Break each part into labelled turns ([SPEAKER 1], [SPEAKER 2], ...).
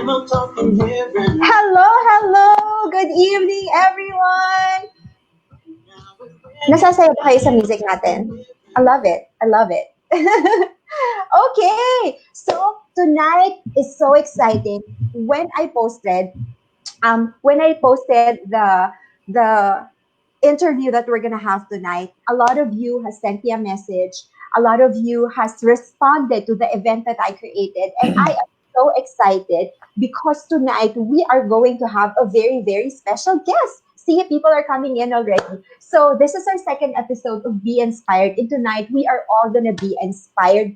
[SPEAKER 1] Hello, hello! Good evening, everyone! Nasasaya ba kayo sa music natin? I love it. I love it. Okay, so tonight is so exciting. When I posted the interview that we're gonna have tonight, a lot of you has sent me a message. A lot of you has responded to the event that I created, and I am so excited because tonight we are going to have a very, very special guest. See, people are coming in already. So this is our second episode of Be Inspired, and tonight we are all gonna be inspired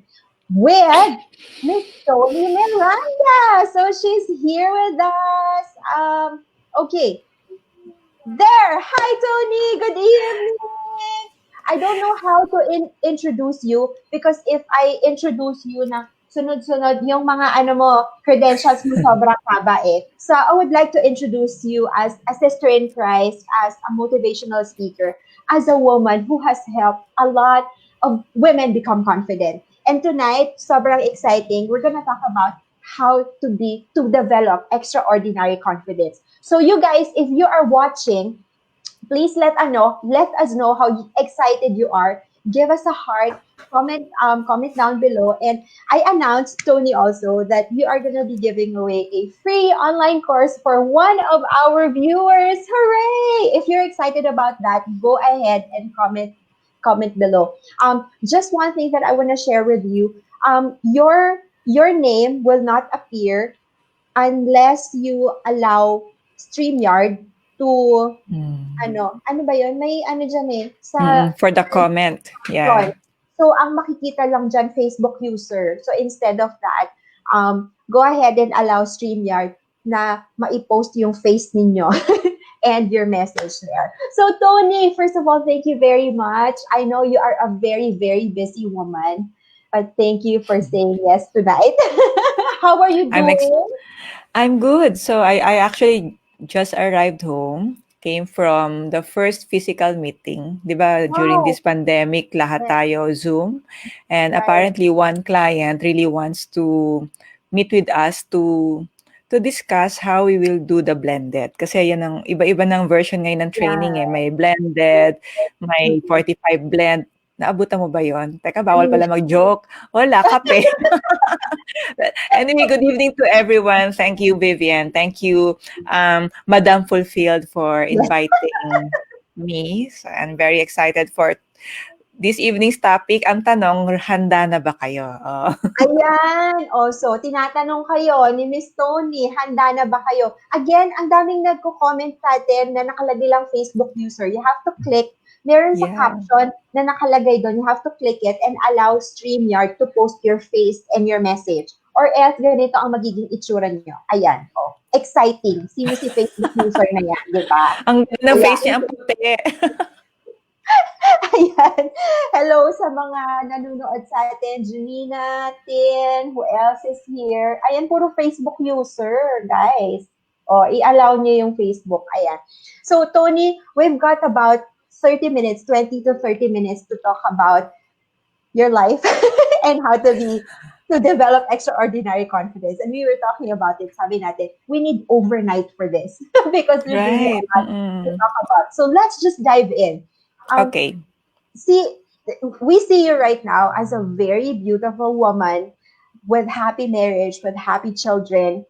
[SPEAKER 1] with Miss Toni Miranda. So she's here with us. Okay, there. Hi, Toni. Good evening. I don't know how to introduce you because if I introduce you na sunod-sunod yung mga credentials mo sobrang haba eh. So I would like to introduce you as a sister in Christ, as a motivational speaker, as a woman who has helped a lot of women become confident. And tonight, sobrang exciting. We're gonna talk about how to develop extraordinary confidence. So you guys, if you are watching, please let us know how excited you are. Give us a heart, comment down below. And I announced, Toni, also that we are gonna be giving away a free online course for one of our viewers. Hooray! If you're excited about that, go ahead and comment below. Just one thing that I want to share with you. Your name will not appear unless you allow StreamYard to ano ba yun? May dyan eh, sa
[SPEAKER 2] For the comment. Yeah.
[SPEAKER 1] So, ang makikita lang dyan, Facebook user. So, instead of that, go ahead and allow StreamYard na maipost yung face ninyo and your message there. So, Toni, first of all, thank you very much. I know you are a very, very busy woman, but thank you for saying yes tonight. How are you doing?
[SPEAKER 2] I'm good. So I actually just arrived home. Came from the first physical meeting, di ba? During this pandemic, lahat tayo Zoom. And apparently, one client really wants to meet with us to discuss how we will do the blended. Kasi yan ang iba-iba ng version ngayon ng training eh. May blended, may 45 blend. Naabutan mo ba yon? Teka, bawal pala mag-joke. Wala, kape. Anyway, good evening to everyone. Thank you, Vivian. Thank you, Madam Fulfilled, for inviting me. So I'm very excited for this evening's topic. Ang tanong, handa na ba kayo? Oh.
[SPEAKER 1] Ayan. So, tinatanong kayo ni Miss Toni, handa na ba kayo? Again, ang daming nagko-comment sa atin na nakalagay lang Facebook user. You have to click. Meron sa caption na nakalagay doon. You have to click it and allow StreamYard to post your face and your message. Or else, ganito ang magiging itsura niyo. Ayan. Oh, exciting. Sino si Facebook user na yan, di ba?
[SPEAKER 2] Ang ng face niya ang puti.
[SPEAKER 1] Ayan. Hello sa mga nanonood sa atin. Junina, Tin, who else is here? Ayan, puro Facebook user, guys. I-allow niyo yung Facebook. Ayan. So, Toni, we've got about 30 minutes, 20 to 30 minutes to talk about your life and how to develop extraordinary confidence. And we were talking about it. Sabi natin, we need overnight for this because there's really a lot to talk about. So let's just dive in.
[SPEAKER 2] Okay.
[SPEAKER 1] We see you right now as a very beautiful woman with happy marriage, with happy children.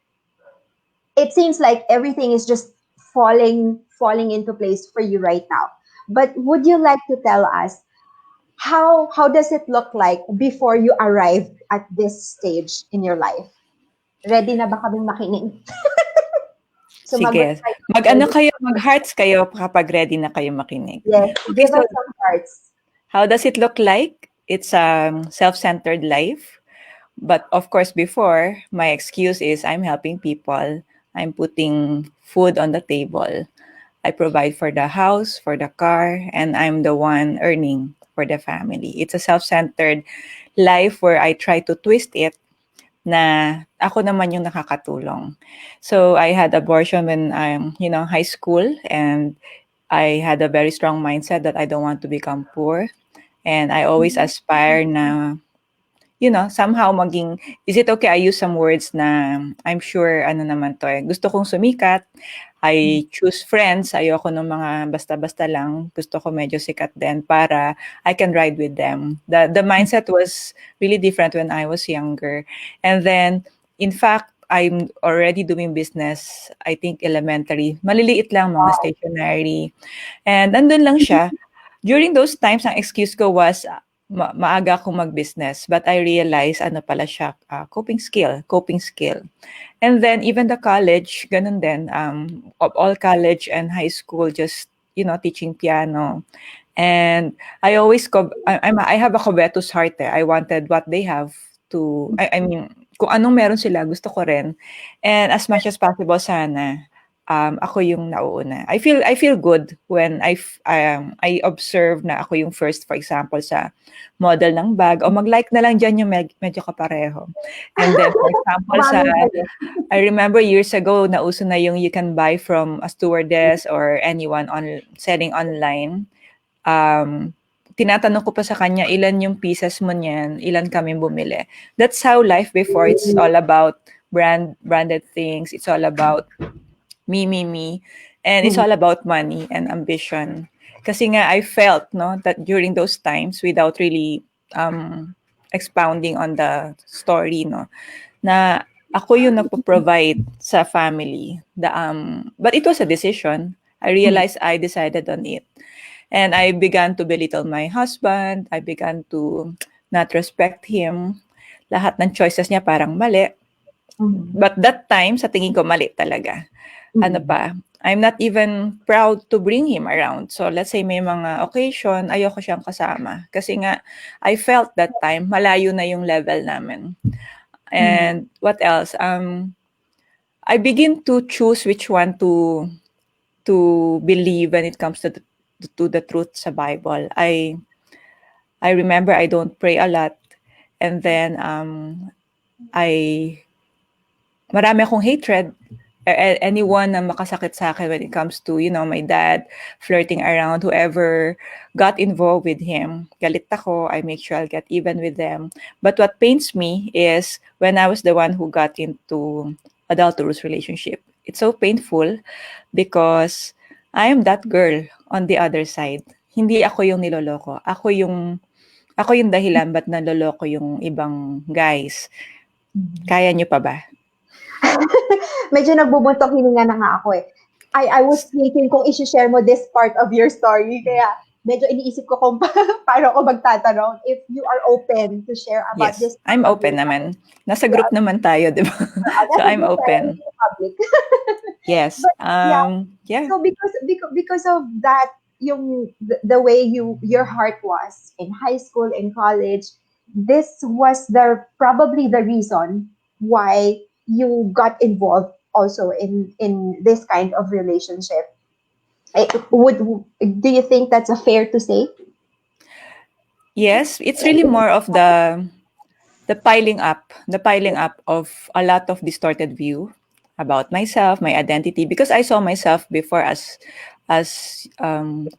[SPEAKER 1] It seems like everything is just falling into place for you right now. But would you like to tell us how does it look like before you arrived at this stage in your life? Ready na ba kaming makinig?
[SPEAKER 2] So sige. Mag-hearts kayo kapag ready na kayo makinig.
[SPEAKER 1] Yes. Give us some hearts.
[SPEAKER 2] How does it look like? It's a self-centered life. But of course, before, my excuse is I'm helping people. I'm putting food on the table. I provide for the house, for the car, and I'm the one earning for the family. It's a self-centered life where I try to twist it na ako naman yung nakakatulong. So I had abortion when I'm, high school, and I had a very strong mindset that I don't want to become poor. And I always aspire na somehow maging, is it okay I use some words na I'm sure ano naman to gusto kong sumikat, I choose friends, ayoko ng mga basta-basta lang, gusto ko medyo sikat din para I can ride with them. The mindset was really different when I was younger. And then, in fact, I'm already doing business, I think elementary. Maliliit lang, mga
[SPEAKER 1] Wow.
[SPEAKER 2] stationery. And nandun lang siya. During those times, ang excuse ko was, maaga akong mag-business. But I realized, ano pala siya, coping skill. And then even the college, ganun din. All college and high school, just, teaching piano. And I always, I have a covetous heart I wanted what they have I mean, kung anong meron sila, gusto ko rin. And as much as possible, sana, ako yung nauuna. I feel good when I observe na ako yung first, for example, sa model ng bag, o mag-like na lang dyan yung medyo kapareho. And then, for example,
[SPEAKER 1] Bagay kayo.
[SPEAKER 2] I remember years ago, nauso na yung you can buy from a stewardess or anyone selling online. Tinatanong ko pa sa kanya, ilan yung pieces mo niyan, ilan kami bumili. That's how life before. It's all about branded things. It's all about me. And it's all about money and ambition. Kasi nga, I felt, no, that during those times, without really expounding on the story, no, na ako yung nagpo-provide sa family. But it was a decision. I realized I decided on it. And I began to belittle my husband. I began to not respect him. Lahat ng choices niya parang mali. But that time, sa tingin ko, mali talaga. Ano pa, I'm not even proud to bring him around. So let's say may mga occasion, ayoko siyang kasama. Kasi nga, I felt that time, malayo na yung level namin. And what else? I begin to choose which one to believe when it comes to the truth sa Bible. I remember I don't pray a lot, and then marami akong hatred. Anyone na makasakit sa akin when it comes to, my dad, flirting around, whoever got involved with him, galit ako, I make sure I'll get even with them. But what pains me is when I was the one who got into adulterous relationship. It's so painful because I am that girl on the other side. Hindi ako yung niloloko. Ako yung dahilan ba't naloloko yung ibang guys. Kaya nyo pa ba?
[SPEAKER 1] Medyo nagbubuntok hininga na nga ako I was thinking kung i-share mo this part of your story. Kaya medyo iniisip ko kung paano ako magtatanong if you are open to share about
[SPEAKER 2] Yes,
[SPEAKER 1] this.
[SPEAKER 2] I'm open naman. Nasa group naman tayo, di ba? So I'm open.
[SPEAKER 1] Public.
[SPEAKER 2] Yes.
[SPEAKER 1] But
[SPEAKER 2] yeah.
[SPEAKER 1] So because of that, the way your heart was in high school and college, this was probably the reason why you got involved also in this kind of relationship. Do you think that's a fair to say?
[SPEAKER 2] Yes, it's really more of the piling up of a lot of distorted view about myself, my identity, because I saw myself before as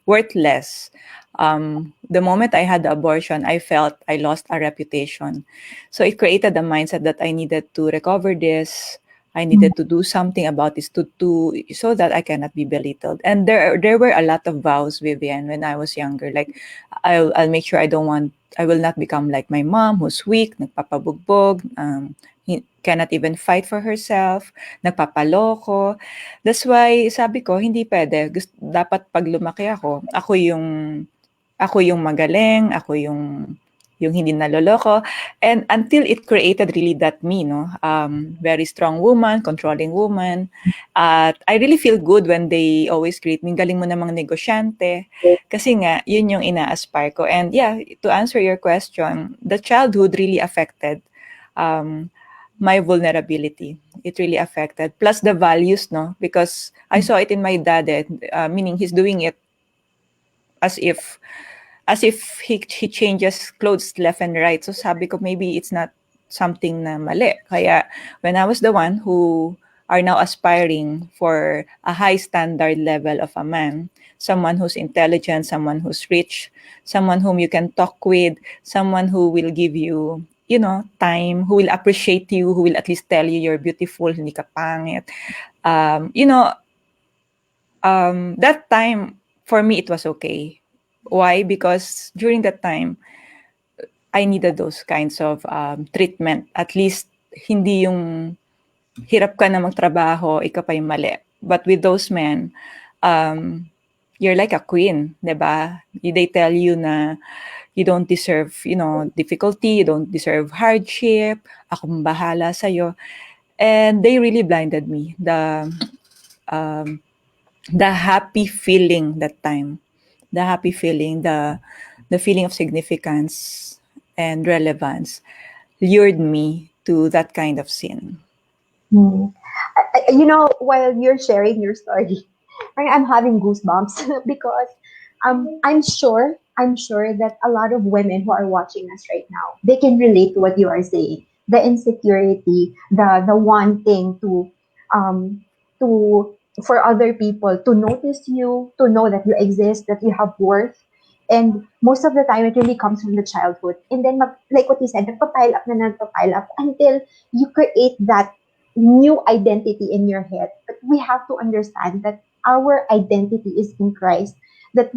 [SPEAKER 2] worthless. The moment I had the abortion, I felt I lost a reputation. So it created a mindset that I needed to recover this. I needed to do something about this to so that I cannot be belittled. And there were a lot of vows, Vivian, when I was younger. Like I'll make sure I will not become like my mom who's weak, nagpapabugbog, cannot even fight for herself, nagpapaloko. That's why sabi ko hindi pwede. Dapat pag lumaki ako yung magaling, ako yung hindi naloloko. And until it created really that me, no? Very strong woman, controlling woman. At I really feel good when they always greet me, galing mo namang negosyante. Kasi nga, yun yung ina-aspire ko. And yeah, to answer your question, the childhood really affected my vulnerability. It really affected. Plus the values, no? Because I saw it in my dad, meaning he's doing it as if he changes clothes left and right. So sabi ko, maybe it's not something na mali. Kaya when I was the one who are now aspiring for a high standard level of a man, someone who's intelligent, someone who's rich, someone whom you can talk with, someone who will give you time, who will appreciate you, who will at least tell you you're beautiful, hindi ka pangit. That time, for me, it was okay. Why? Because during that time, I needed those kinds of treatment. At least, hindi yung hirap ka na magtrabaho, ikaw pa yung mali. But with those men, you're like a queen, diba? They tell you na you don't deserve, difficulty, you don't deserve hardship, akong bahala sa'yo. And they really blinded me. The happy feeling that time, the happy feeling, the feeling of significance and relevance lured me to that kind of sin.
[SPEAKER 1] Hmm. While you're sharing your story, I'm having goosebumps because I'm sure that a lot of women who are watching us right now, they can relate to what you are saying. The insecurity, the wanting um to for other people to notice you, to know that you exist, that you have worth. And most of the time, it really comes from the childhood. And then, like what you said, nagpa-pile up until you create that new identity in your head. But we have to understand that our identity is in Christ, that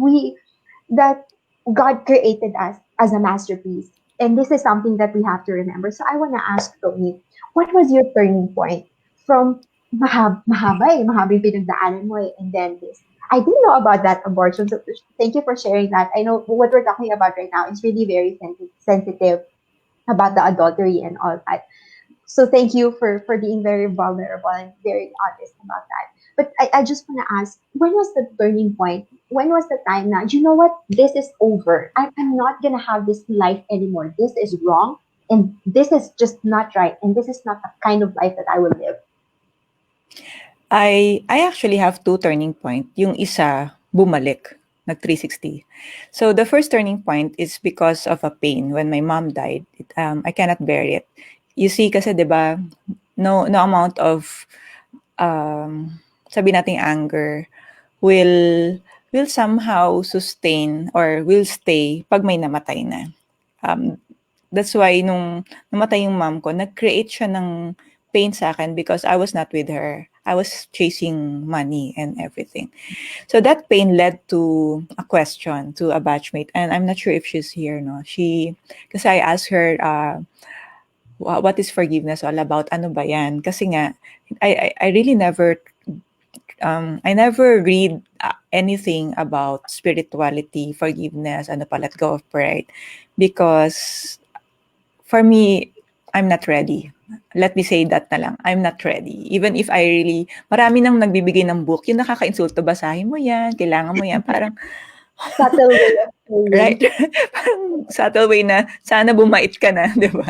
[SPEAKER 1] that God created us as a masterpiece. And this is something that we have to remember. So I want to ask Tony, what was your turning point from mahaba yung pinagdaanan mo and then this. I didn't know about that abortion. So thank you for sharing that. I know what we're talking about right now is really very sensitive about the adultery and all that. So thank you for being very vulnerable and very honest about that. But I just want to ask, when was the turning point? When was the time now? You know what? This is over. I'm not going to have this life anymore. This is wrong. And this is just not right. And this is not the kind of life that I will live.
[SPEAKER 2] I actually have two turning point. Yung isa, bumalik, nag 360. So the first turning point is because of a pain when my mom died. I cannot bear it. You see, kasi 'di ba, no amount of sabi nating anger will somehow sustain or will stay pag may namatay na. That's why nung namatay yung mom ko, nag-create siya ng pain sa akin because I was not with her. I was chasing money and everything. So that pain led to a question to a batchmate, and I'm not sure if she's here, no? Kasi I asked her, what is forgiveness all about? Ano ba yan? Kasi nga, I really I never read anything about spirituality, forgiveness, ano pa, let go of pride, because for me, I'm not ready. Let me say that na lang. I'm not ready. Even if I really, marami nang nagbibigay ng book, yung nakaka-insulto, basahin mo yan, kailangan mo yan. Parang,
[SPEAKER 1] Subtle way of
[SPEAKER 2] right?
[SPEAKER 1] saying.
[SPEAKER 2] Parang subtle way na, sana bumait ka na, di ba?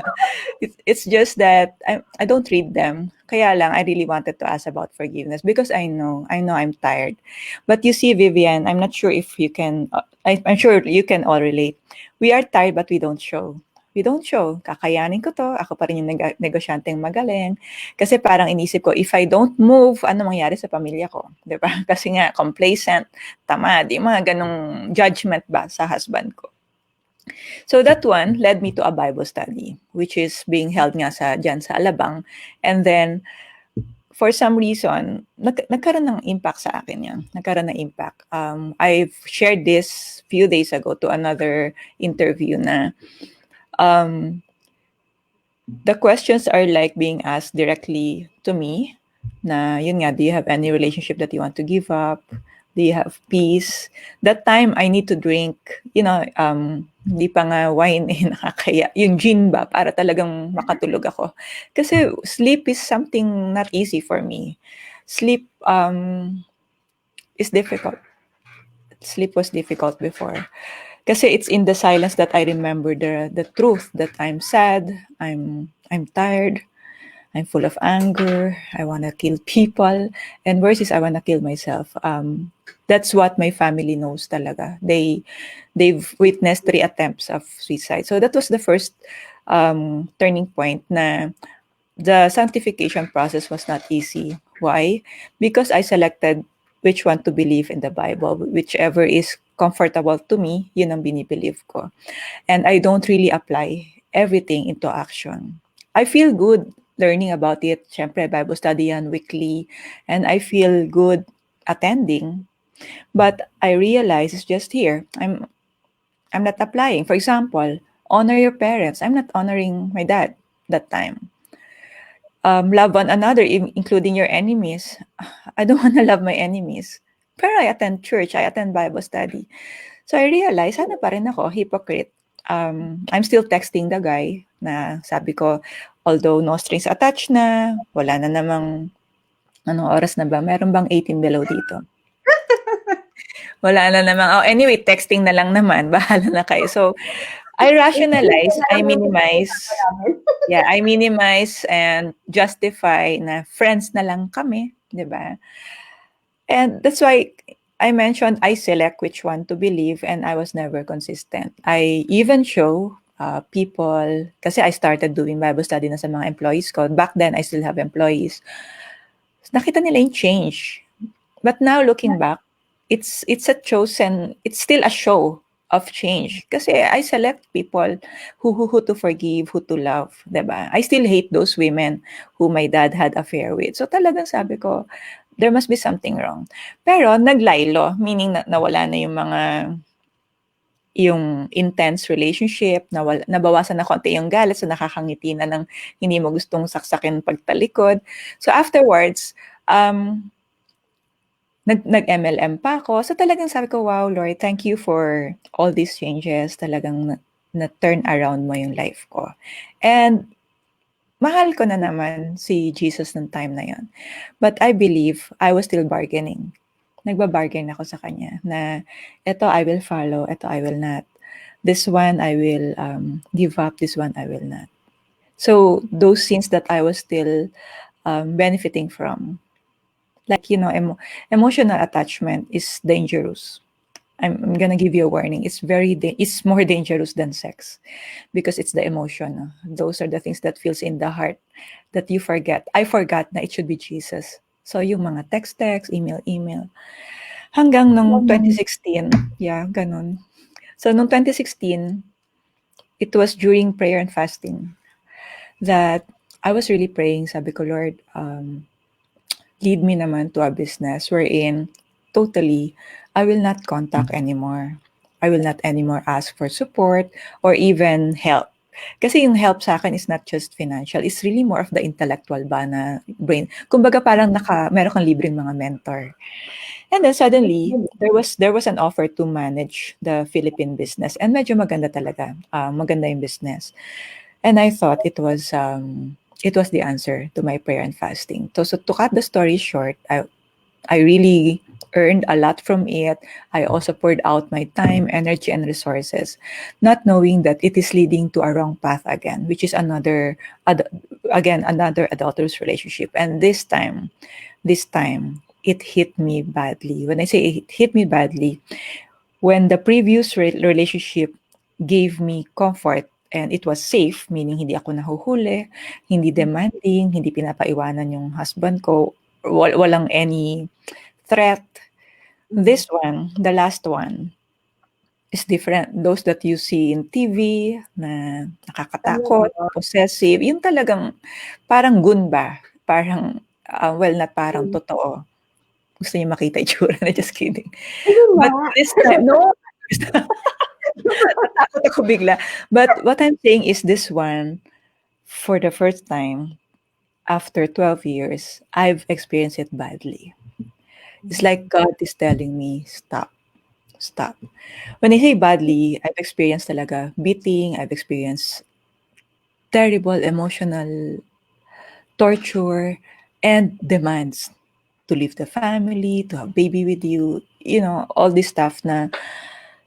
[SPEAKER 2] It's just that I don't read them. Kaya lang, I really wanted to ask about forgiveness because I know I'm tired. But you see, Vivian, I'm not sure if you can, I'm sure you can all relate. We are tired but we don't show. We don't show. Kakayanin ko to. Ako pa rin yung negosyanteng magaling. Kasi parang inisip ko, if I don't move, ano mangyari sa pamilya ko? Diba? Kasi nga, complacent, tamad, yung mga ganong judgment ba sa husband ko. So that one led me to a Bible study, which is being held nga dyan sa Alabang. And then, for some reason, nagkaroon ng impact sa akin yan. Nagkaroon ng impact. I've shared this few days ago to another interview na the questions are like being asked directly to me na, yun nga, do you have any relationship that you want to give up? Do you have peace? That time, I need to drink, hindi pa nga wine nakakaya. Yung gin ba, para talagang makatulog ako. Kasi sleep is something not easy for me. Sleep is difficult. Sleep was difficult before. Kasi it's in the silence that I remember the truth that I'm sad, I'm tired, I'm full of anger, I want to kill people, and worse is I want to kill myself. That's what my family knows talaga. They've witnessed 3 attempts of suicide. So that was the first turning point na the sanctification process was not easy. Why? Because I selected which one to believe in the Bible. Whichever is comfortable to me, yun ang binibelieve ko. And I don't really apply everything into action. I feel good learning about it. Siyempre, Bible study yan weekly. And I feel good attending. But I realize it's just here. I'm not applying. For example, honor your parents. I'm not honoring my dad that time. Love one another, including your enemies. I don't want to love my enemies. Pero I attend church, I attend Bible study. So I realized, sana pa rin ako, hypocrite. I'm still texting the guy na sabi ko, although no strings attached na, wala na namang, anong oras na ba? Meron bang 18 below dito? Wala na namang, oh, anyway, texting na lang naman, bahala na kayo. So, I
[SPEAKER 1] Ito
[SPEAKER 2] rationalize,
[SPEAKER 1] na
[SPEAKER 2] I
[SPEAKER 1] lang yung pinag-uusapan
[SPEAKER 2] minimize,
[SPEAKER 1] namin.
[SPEAKER 2] yeah, I minimize and justify na friends na lang kami, 'di ba? And that's why I mentioned I select which one to believe and I was never consistent. I even show people, kasi I started doing Bible study na sa mga employees ko. Back then, I still have employees. Nakita nila yung change. But now looking back, it's still a show of change. Kasi I select people who to forgive, who to love, 'di ba? I still hate those women who my dad had affair with. So talagang sabi ko, there must be something wrong. Pero naglaylo, meaning na nawala na yung intense relationship, nabawasan na konti yung galit, so nakakangiti na ng hindi mo gustong saksakin pagtalikod. So afterwards, nag-MLM pa ako. So talagang sabi ko, wow, Lord, thank you for all these changes. Talagang na-turn around mo yung life ko. And mahal ko na naman si Jesus ng time na yon. But I believe I was still bargaining. Nagba-bargain ako sa kanya na ito I will follow, ito I will not. This one I will give up, this one I will not. So those sins that I was still benefiting from, like, emotional attachment is dangerous. I'm gonna give you a warning. It's more dangerous than sex because it's the emotion. Those are the things that feels in the heart that you forget. I forgot na it should be Jesus. So yung mga text, email. Hanggang nung 2016, yeah, ganun. So nung 2016, it was during prayer and fasting that I was really praying. Sabi ko, Lord, lead me naman to a business wherein totally I will not contact anymore. I will not anymore ask for support or even help. Kasi yung help sa akin is not just financial, it's really more of the intellectual ba na brain. Kumbaga parang meron kang libreng mga mentor. And then suddenly, there was an offer to manage the Philippine business and medyo maganda talaga. Maganda yung business. And I thought it was the answer to my prayer and fasting. So to cut the story short, I really earned a lot from it. I also poured out my time, energy, and resources, not knowing that it is leading to a wrong path again, which is another adulterous relationship. And this time, it hit me badly. When I say it hit me badly, when the previous relationship gave me comfort and it was safe, meaning hindi ako nahuhuli, hindi demanding, hindi pinapaiwanan yung husband ko, walang any threat. This one, the last one, is different. Those that you see in TV na nakakatakot, possessive, yung talagang parang gun ba? Parang, well, not parang totoo. Gusto niyo makita itsura na, just kidding.
[SPEAKER 1] Ayun nga.
[SPEAKER 2] But this time, no, natakot ako bigla. But what I'm saying is this one, for the first time, after 12 years, I've experienced it badly. It's like God is telling me, stop, stop. When I say badly, I've experienced talaga beating, I've experienced terrible emotional torture and demands to leave the family, to have baby with you, all this stuff na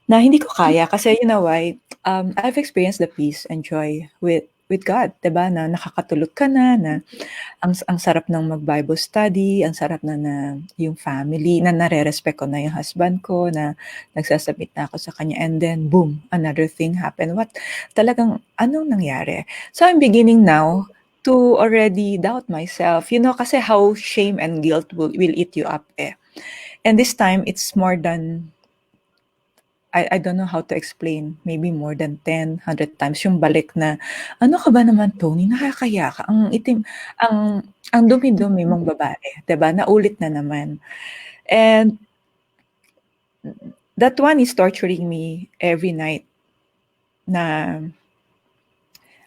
[SPEAKER 2] hindi ko kaya kasi you know why? I've experienced the peace and joy with God, 'di ba? Na nakakatulog ka na ang sarap ng mag-Bible study, ang sarap na yung family, na nare-respect ko na yung husband ko, na nagsasubmit na ako sa kanya, and then boom, another thing happened. Talagang anong nangyari? So I'm beginning now to already doubt myself, kasi how shame and guilt will eat you up eh. And this time, it's more than I don't know how to explain, maybe more than 10, 100 times yung balik na, "Ano ka ba naman, Tony, nakakahiya ka, ang itim ang dumi-dumi mong babae." 'Di ba, naulit na naman. And that one is torturing me every night na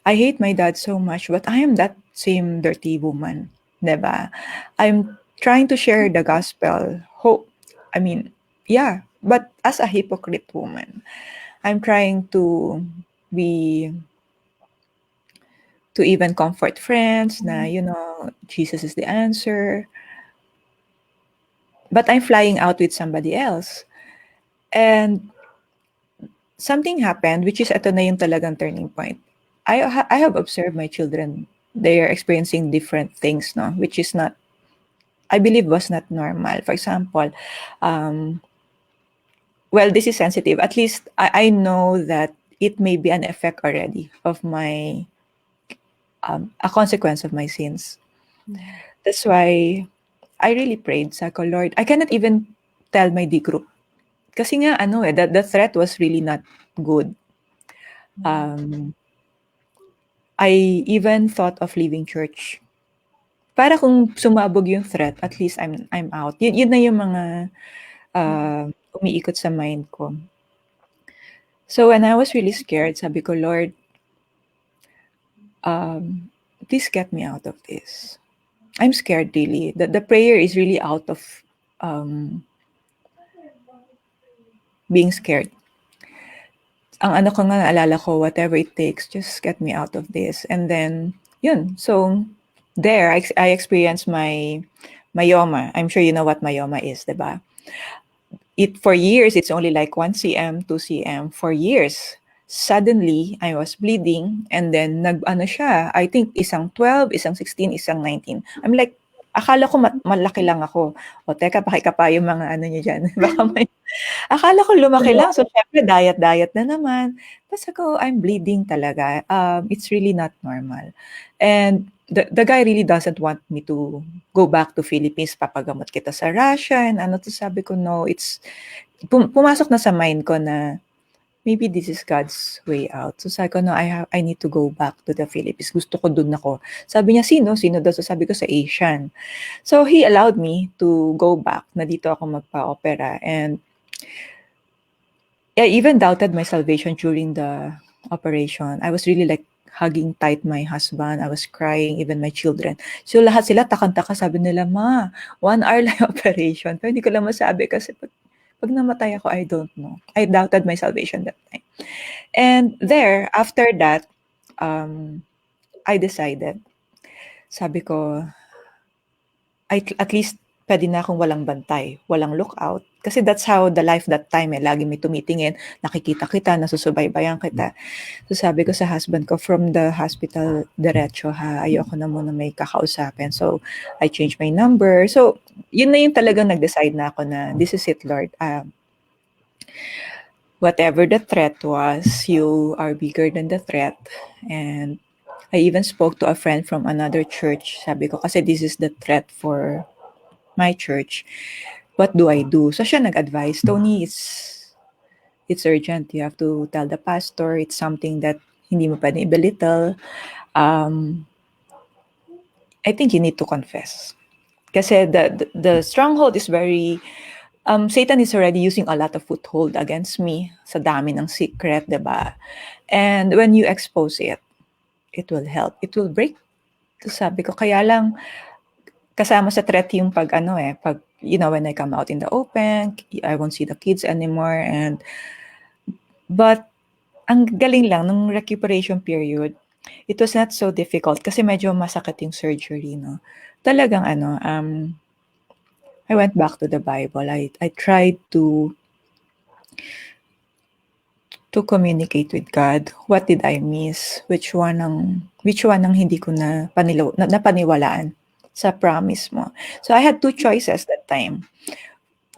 [SPEAKER 2] I hate my dad so much, but I am that same dirty woman, 'di ba? I'm trying to share the gospel. I mean, yeah, but as a hypocrite woman, I'm trying be to even comfort friends na, Jesus is the answer, but I'm flying out with somebody else. And something happened, which is ito na yung talagang turning point. I have observed my children, they are experiencing different things, no, which is not, I believe, was not normal. For example, um, well, this is sensitive. At least I know that it may be an effect already of my, a consequence of my sins. That's why I really prayed, sa ko, Lord, I cannot even tell my D group. Kasi nga, the threat was really not good. Um, I even thought of leaving church. Para kung sumabog yung threat, at least I'm out. Yun na yung mga umiikot sa mind ko. So when I was really scared, sabi ko, Lord, please get me out of this. I'm scared really. The prayer is really out of being scared. Ang ano ko nga, naalala ko, whatever it takes, just get me out of this. And then, yun. So, there, I experienced my myoma. I'm sure you know what myoma is, diba? For years, it's only like 1 cm, 2 cm. For years, suddenly, I was bleeding. And then, nag-ano siya, I think isang 12, isang 16, isang 19. I'm like, akala ko malaki lang ako. O, teka, pakika pa yung mga ano niyo dyan. Baka may akala ko lumaki lang. So, syempre, diet-diet na naman. Tapos ako, I'm bleeding talaga. It's really not normal. And the guy really doesn't want me to go back to Philippines. Papagamot kita sa Russia. And ano to, sabi ko, no, pumasok na sa mind ko na maybe this is God's way out. So sabi ko, no, I need to go back to the Philippines. Gusto ko dun ako. Sabi niya, sino? Sino daw? So sabi ko, sa Asian. So he allowed me to go back na dito ako magpa-opera. And I even doubted my salvation during the operation. I was really like hugging tight my husband. I was crying, even my children. So lahat sila takang-taka, sabi nila, Ma, 1 hour lang yung operation. Pero hindi ko lang masabi kasi pag namatay ako, I don't know. I doubted my salvation that time. And there, after that, I decided, sabi ko, at least pwede na akong walang bantay, walang lookout. Kasi that's how the life that time lagi may tumitingin, nakikita kita, nasusubaybayan kita. So sabi ko sa husband ko, from the hospital, diretso ha, ayoko na muna may kakausapin. So I changed my number. So yun na yung talagang nag-decide na ako na, this is it, Lord. Whatever the threat was, you are bigger than the threat. And I even spoke to a friend from another church. Sabi ko, kasi this is the threat for my church. What do I do? So siya nag-advise, Tony, it's urgent. You have to tell the pastor. It's something that hindi mo pwedeng ibelittle. I think you need to confess. Kasi the stronghold is very, Satan is already using a lot of foothold against me sa dami ng secret, diba? And when you expose it, it will help. It will break. So sabi ko, kaya lang, kasama sa threat yung pag, when I come out in the open, I won't see the kids anymore. But, ang galing lang, nung recuperation period, it was not so difficult kasi medyo masakit yung surgery, no? Talagang, I went back to the Bible. I tried to communicate with God. What did I miss? Which one ang hindi ko napaniwalaan sa promise mo? So I had two choices that time.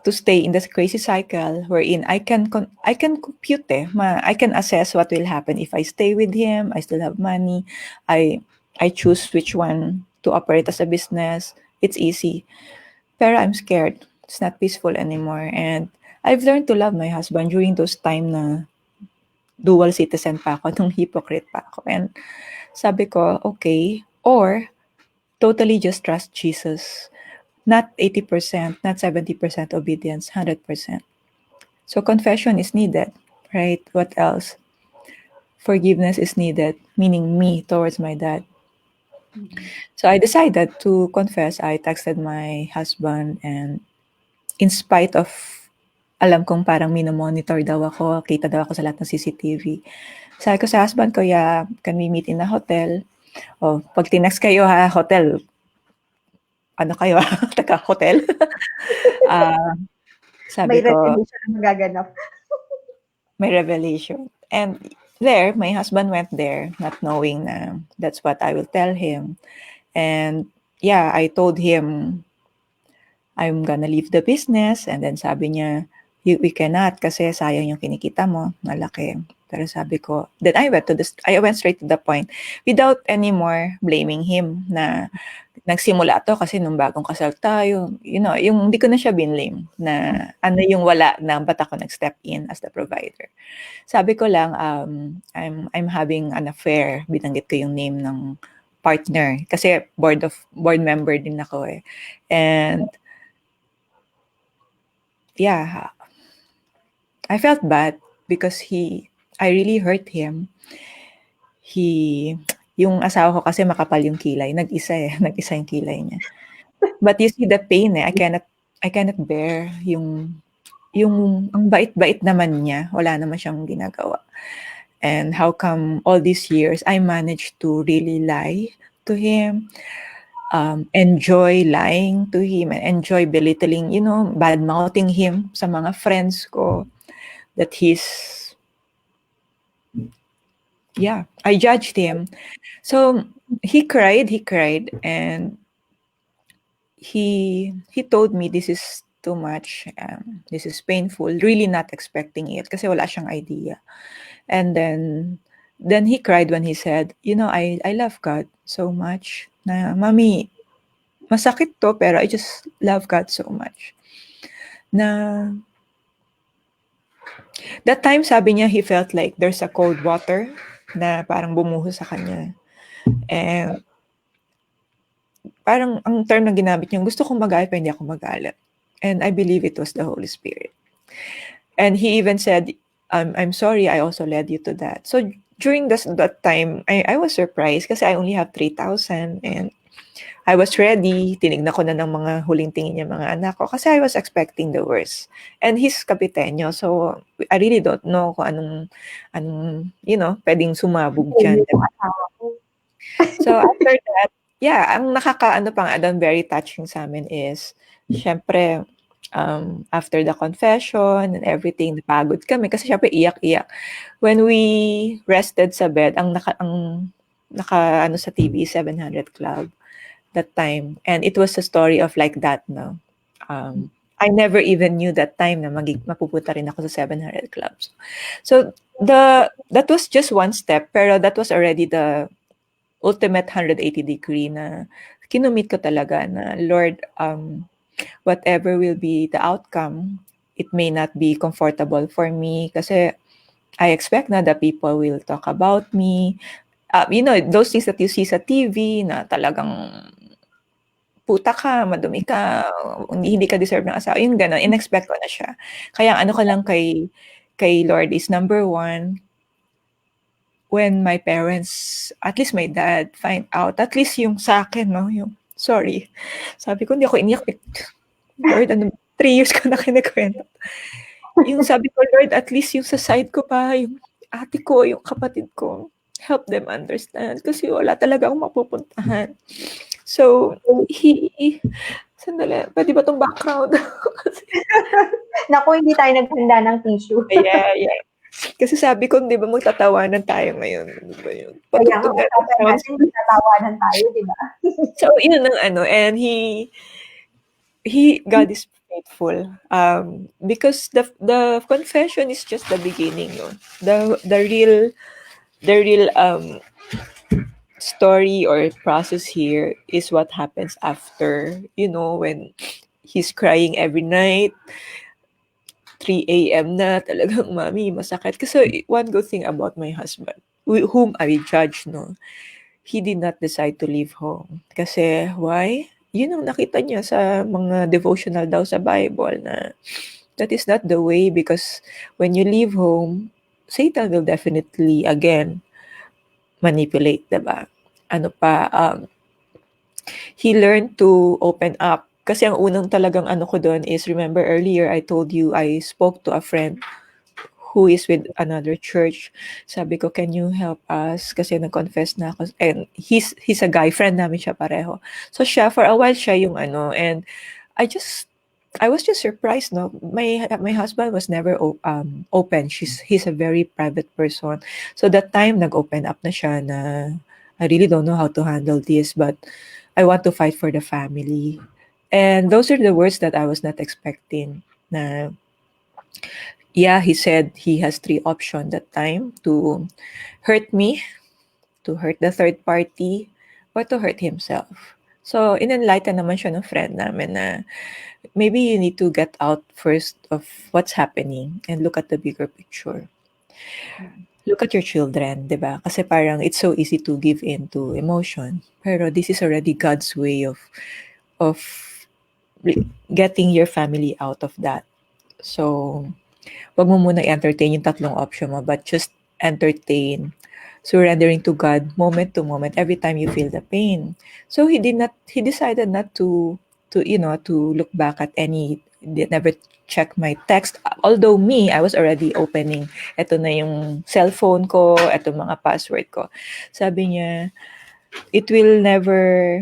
[SPEAKER 2] To stay in this crazy cycle wherein I can compute I can assess what will happen if I stay with him. I still have money. I choose which one to operate as a business. It's easy. Pero I'm scared. It's not peaceful anymore. And I've learned to love my husband during those time na dual citizen pa ako, nung hypocrite pa ako. And sabi ko, okay, or totally just trust Jesus. Not 80%, not 70% obedience, 100%. So confession is needed, right? What else? Forgiveness is needed, meaning me towards my dad.
[SPEAKER 1] Mhm.
[SPEAKER 2] So I decided to confess. I texted my husband, and in spite of alam kong parang minomonitor daw ako, kita daw ako sa lahat ng CCTV. Sabi ko sa husband ko, yeah, can we meet in a hotel? O, pag tinext kayo ha, hotel, ano kayo taga-hotel? Ah,
[SPEAKER 1] May
[SPEAKER 2] sabi ko,
[SPEAKER 1] resolution na magaganap.
[SPEAKER 2] may revelation. And there, my husband went there, not knowing na that's what I will tell him. And yeah, I told him I'm gonna leave the business. And then sabi niya, we cannot kasi sayang yung kinikita mo, malaki. Pero sabi ko, then I went straight to the point without anymore blaming him na nagsimula to kasi nung bagong kasal tayo, yung hindi ko na siya binlame na ano yung wala na ba't ako nag-step in as the provider. Sabi ko lang, I'm having an affair. Binanggit ko yung name ng partner kasi board member din ako eh. And yeah, I felt bad because I really hurt him. He, yung asawa ko kasi makapal yung kilay. Nag-isa eh. Nag-isa yung kilay niya. But you see the pain eh. I cannot bear ang bait-bait naman niya. Wala naman siyang ginagawa. And how come all these years I managed to really lie to him, enjoy lying to him, and enjoy belittling, bad-mouthing him sa mga friends ko, that I judged him. So he cried, and he told me this is too much, this is painful, really not expecting it kasi wala siyang idea. And then he cried when he said, I love God so much na, Mami, masakit to pero I just love God so much. Na that time sabi niya he felt like there's a cold water na parang bumuhos sa kanya. And parang ang term na ginamit niya, gusto kong magalit pero hindi ako magalit. And I believe it was the Holy Spirit. And he even said, I'm sorry, I also led you to that. So during that time, I was surprised kasi I only have 3,000 and I was ready. Tinignan ko na ng mga huling tingin niya mga anak ko kasi I was expecting the worst. And he's kapitenyo, so I really don't know kung anong pwedeng sumabog dyan.
[SPEAKER 1] Failure yung asawa ko.
[SPEAKER 2] So after that, yeah, ang nakakaano pang adon very touching sa amin is, syempre, after the confession and everything, napagod kami kasi syempre iyak-iyak. When we rested sa bed, ang naka ano sa TV, 700 Club that time. And it was a story of like that, no? I never even knew that time na mapupunta rin ako sa 700 Clubs. So that was just one step, pero that was already the ultimate 180-degree na kinumit ko talaga na, Lord, whatever will be the outcome, it may not be comfortable for me kasi I expect na the people will talk about me. Those things that you see sa TV na talagang puta ka, madumi ka, hindi ka deserve ng asawa, yung gano'n, in-expect ko na siya. Kaya ano ko lang kay Lord is, number one, when my parents, at least my dad, find out, at least yung sa akin, no, yung, sorry. Sabi ko, hindi ako iniyak. Lord, 3 years ko na kinikwento. Yung sabi ko, Lord, at least yung sa side ko pa, yung ate ko, yung kapatid ko, help them understand. Kasi wala talaga akong mapupuntahan. So, sandali, pwede ba tong background?
[SPEAKER 1] Naku, hindi tayo naghanda ng tissue.
[SPEAKER 2] Yeah. Kasi sabi ko, di ba magtatawanan tayo ngayon? Di ba yun?
[SPEAKER 1] Kaya nga,
[SPEAKER 2] Patugtog natin
[SPEAKER 1] usapan
[SPEAKER 2] sounds.
[SPEAKER 1] natin, tatawanan tayo, di ba?
[SPEAKER 2] So, yun ang ano, and God is faithful. Because the confession is just the beginning, no? The real story or process here is what happens after, when he's crying every night. 3 a.m. na talagang, "Mommy, masakit." Kasi one good thing about my husband, whom I judge, no, he did not decide to leave home. Kasi why? Yun ang nakita niya sa mga devotional daw sa Bible na that is not the way, because when you leave home, Satan will definitely again manipulate, 'di ba? Ano pa, he learned to open up. Kasi ang unang talagang ano ko doon is, remember earlier I told you I spoke to a friend who is with another church. Sabi ko, "Can you help us?" Kasi nag-confess na ako. And he's a guy, friend namin siya pareho. So siya, for a while siya yung ano, and I just I was just surprised, no. My husband was never open. He's a very private person. So that time nag-open up na siya na, "I really don't know how to handle this, but I want to fight for the family." And those are the words that I was not expecting. Na yeah, he said he has three options that time: to hurt me, to hurt the third party, or to hurt himself. So, in-enlighten naman siya ng friend namin na maybe you need to get out first of what's happening and look at the bigger picture. Look at your children, 'di ba? Kasi parang it's so easy to give in to emotion. Pero this is already God's way of getting your family out of that. So, wag mo muna i-entertain yung tatlong option mo, but just entertain surrendering to God moment to moment every time you feel the pain. So he decided not to look back at any, never check my text. Although me, I was already opening. Ito na yung cellphone ko, ito mga password ko. Sabi niya, it will never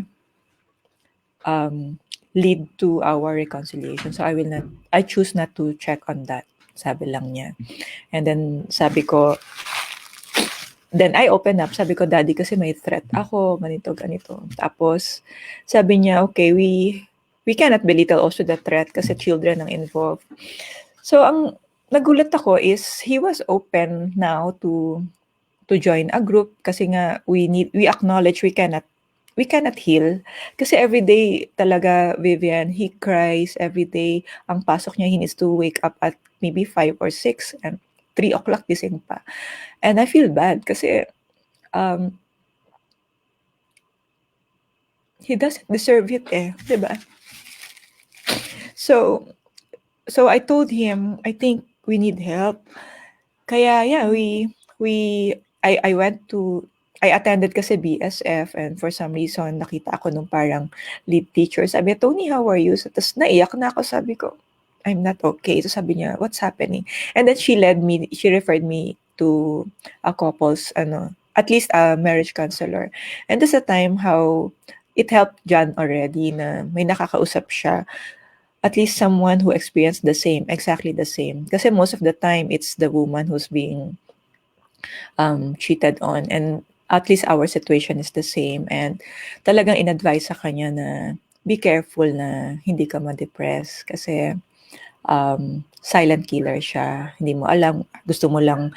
[SPEAKER 2] lead to our reconciliation. So I choose not to check on that. Sabi lang niya. And then sabi ko, then I open up, sabi ko, "Daddy, kasi may threat ako, ganito, ganito." Tapos, sabi niya, "Okay, we cannot belittle also the threat kasi children ang involved." So, ang nagulat ako is he was open now to join a group kasi nga we acknowledge we cannot heal. Kasi everyday talaga, Vivian, he cries everyday. Ang pasok niya, he needs to wake up at maybe 5 or 6 and 3 o'clock gising pa. And I feel bad kasi um, he doesn't deserve it, eh, 'di ba? So so I told him, "I think we need help." Kaya yeah, I went to I attended kasi BSF, and for some reason nakita ako nung parang lead teacher. Sabi niya, "Tony, how are you?" So, tas naiyak na ako, sabi ko, "I'm not okay." So sabi niya, "What's happening?" And then she referred me to a couple's ano, at least a marriage counselor. And that's the time how it helped John already na may nakakausap siya, at least someone who experienced exactly the same. Kasi most of the time, it's the woman who's being cheated on. And at least our situation is the same. And talagang in-advise sa kanya na be careful na hindi ka ma-depress kasi silent killer siya. Hindi mo alam, gusto mo lang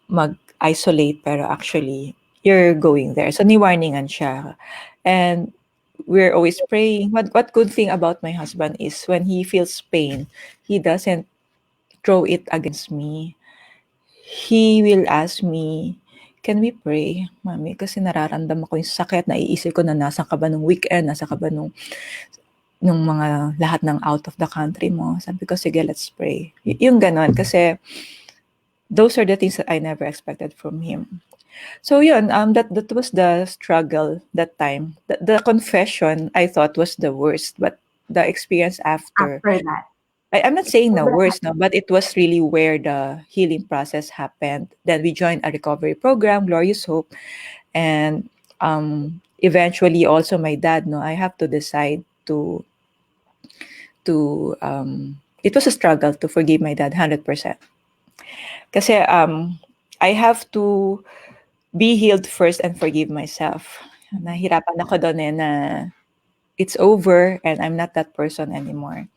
[SPEAKER 2] mag-isolate pero actually you're going there. So ni-warningan siya. And we're always praying. What good thing about my husband is when he feels pain, he doesn't throw it against me. He will ask me, "Can we pray, Mommy? Kasi nararamdaman ko yung sakit. Naiisip ko na nasa ka ba nung weekend, nasa ka ba nung mga lahat ng out of the country mo." Sabi ko, "Sige, let's pray." Yung ganon. Kasi those are the things that I never expected from him. So yun, that was the struggle that time. The confession I thought was the worst, but the experience after,
[SPEAKER 1] After that.
[SPEAKER 2] I'm not saying the worst, no, but it was really where the healing process happened. Then we joined a recovery program, Glorious Hope, and eventually also my dad. No, I have to decide to. It was a struggle to forgive my dad 100%. Kasi I have to be healed first and forgive myself. Nahirapan ako doon eh na it's over and I'm not that person anymore.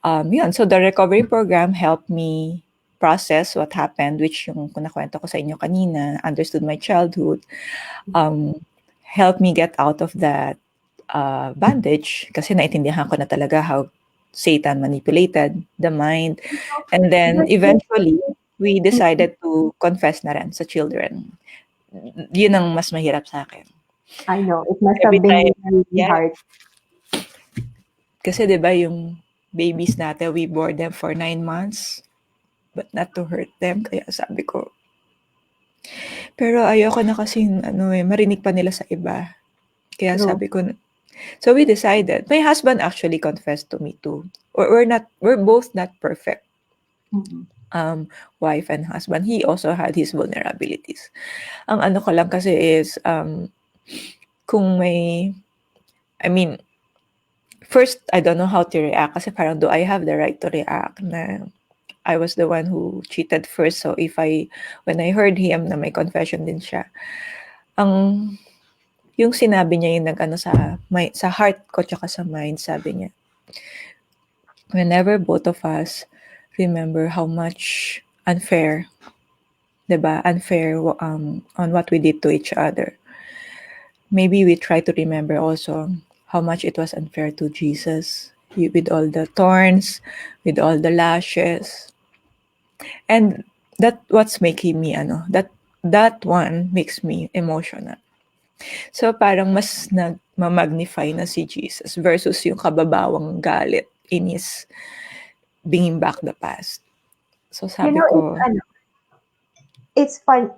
[SPEAKER 2] Yun. So the recovery program helped me process what happened, which yung kunakwento ko sa inyo kanina, understood my childhood, helped me get out of that bandage kasi naintindihan ko na talaga how Satan manipulated the mind. And
[SPEAKER 1] But
[SPEAKER 2] then eventually, we
[SPEAKER 1] mm,
[SPEAKER 2] decided to confess na rin sa children. Yun ang mas mahirap sa akin.
[SPEAKER 1] I know it must
[SPEAKER 2] Every
[SPEAKER 1] have been
[SPEAKER 2] time,
[SPEAKER 1] really
[SPEAKER 2] yeah,
[SPEAKER 1] hard.
[SPEAKER 2] kasi 'di ba yung babies natin, we bore them for 9 months, but not to hurt them. Kaya sabi ko, pero ayoko na kasi ano eh, marinig pa nila sa iba. Kaya
[SPEAKER 1] True.
[SPEAKER 2] sabi ko, so we decided. My husband actually confessed to me too. We're both not perfect.
[SPEAKER 1] Mm.
[SPEAKER 2] Um, Wife and husband. He also had his vulnerabilities. Ang ano ko lang kasi is, kung may, I mean, first, I don't know how to react kasi parang do I have the right to react na I was the one who cheated first. So when I heard him na may confession din siya, ang yung sinabi niya yung nag-ano sa heart ko tsaka sa mind, sabi niya, whenever both of us remember how much unfair, 'di ba? Unfair on what we did to each other. Maybe we try to remember also how much it was unfair to Jesus with all the thorns, with all the lashes. And that what's making me that one makes me emotional. So parang mas nagma-magnify na si Jesus versus yung kababawang galit, inis, bringing back the past. So
[SPEAKER 1] You
[SPEAKER 2] sabi
[SPEAKER 1] know,
[SPEAKER 2] ko,
[SPEAKER 1] it's fun.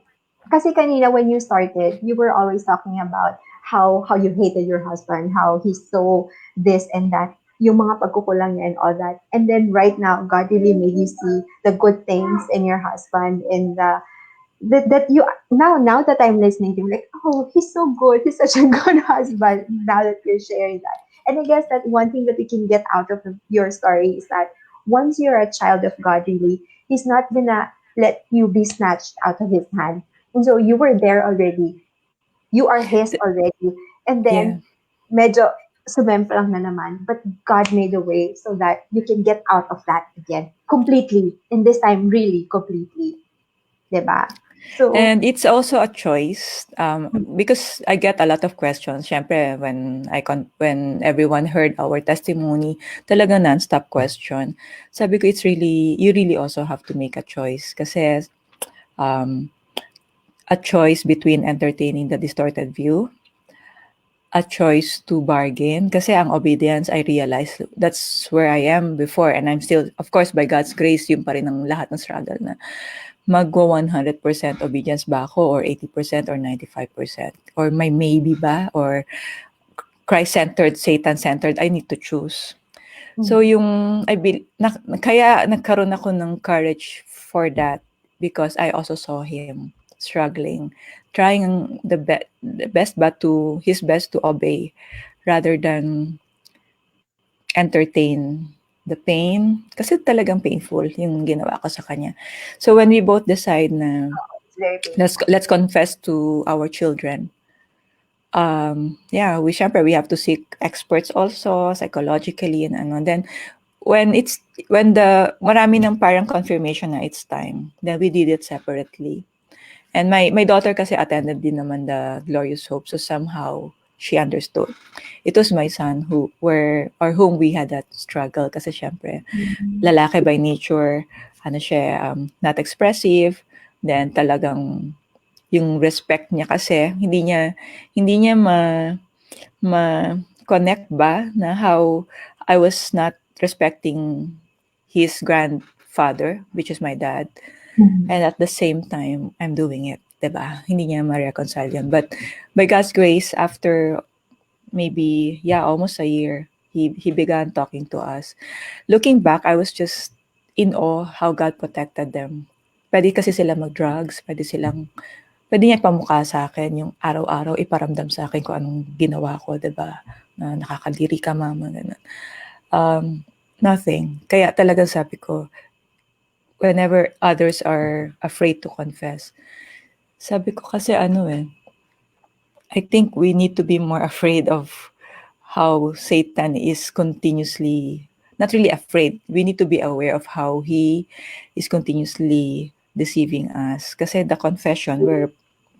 [SPEAKER 1] Kasi kanina when you started, you were always talking about how you hated your husband, how he's so this and that, yung mga pagkukulang niya and all that. And then right now, God really made you see the good things in your husband and that you now that I'm listening to you, like, oh, he's so good, he's such a good husband. Now that you're sharing that, and I guess that one thing that we can get out of your story is that once you're a child of God, really, He's not gonna let you be snatched out of His hand. And so you were there already, you are His already, and
[SPEAKER 2] yeah.
[SPEAKER 1] then medyo sumemplang lang na naman, but God made a way so that you can get out of that again completely, and this time really completely, 'di ba? So
[SPEAKER 2] And it's also a choice because I get a lot of questions. Syempre, when everyone heard our testimony, talaga non-stop question. Sabi ko, you really also have to make a choice. Kasi um, a choice between entertaining the distorted view, a choice to bargain. Kasi ang obedience, I realized that's where I am before. And I'm still, of course, by God's grace, yun pa rin ang lahat ng struggle na magwa 100% obedience ba ako or 80% or 95%? Or may maybe ba? Or Christ-centered, Satan-centered? I need to choose. So
[SPEAKER 1] mm,
[SPEAKER 2] yung kaya nagkaroon ako ng courage for that because I also saw him struggling, trying the best but to his best to obey rather than entertain the pain kasi talagang painful yung ginawa ko sa kanya. So when we both decide na
[SPEAKER 1] it's very
[SPEAKER 2] let's
[SPEAKER 1] painful.
[SPEAKER 2] let's confess to our children, yeah, we have to seek experts also psychologically and ano. Then when the marami ng parang confirmation na it's time, then we did it separately. And my daughter kasi attended din naman the Glorious Hope, so somehow she understood. It was my son whom we had that struggle kasi syempre
[SPEAKER 1] Mm.
[SPEAKER 2] lalaki by nature, ano siya, not expressive, then talagang yung respect niya kasi hindi niya ma-connect ba na how I was not respecting his grandfather, which is my dad,
[SPEAKER 1] Mhm.
[SPEAKER 2] and at the same time, I'm doing it, 'di ba? Hindi niya ma-reconcile yun. But by God's grace, after maybe, yeah, almost a year, he began talking to us. Looking back, I was just in awe how God protected them. Pwede kasi sila mag-drugs, pwede niya ipamukha sa akin yung araw-araw iparamdam sa akin kung anong ginawa ko, 'di ba? Na nakakadiri ka mama, ganun. Nothing. Kaya talagang sabi ko, whenever others are afraid to confess, sabi ko kasi I think we need to be more afraid of how Satan is continuously, not really afraid, we need to be aware of how he is continuously deceiving us. Kasi the confession, we're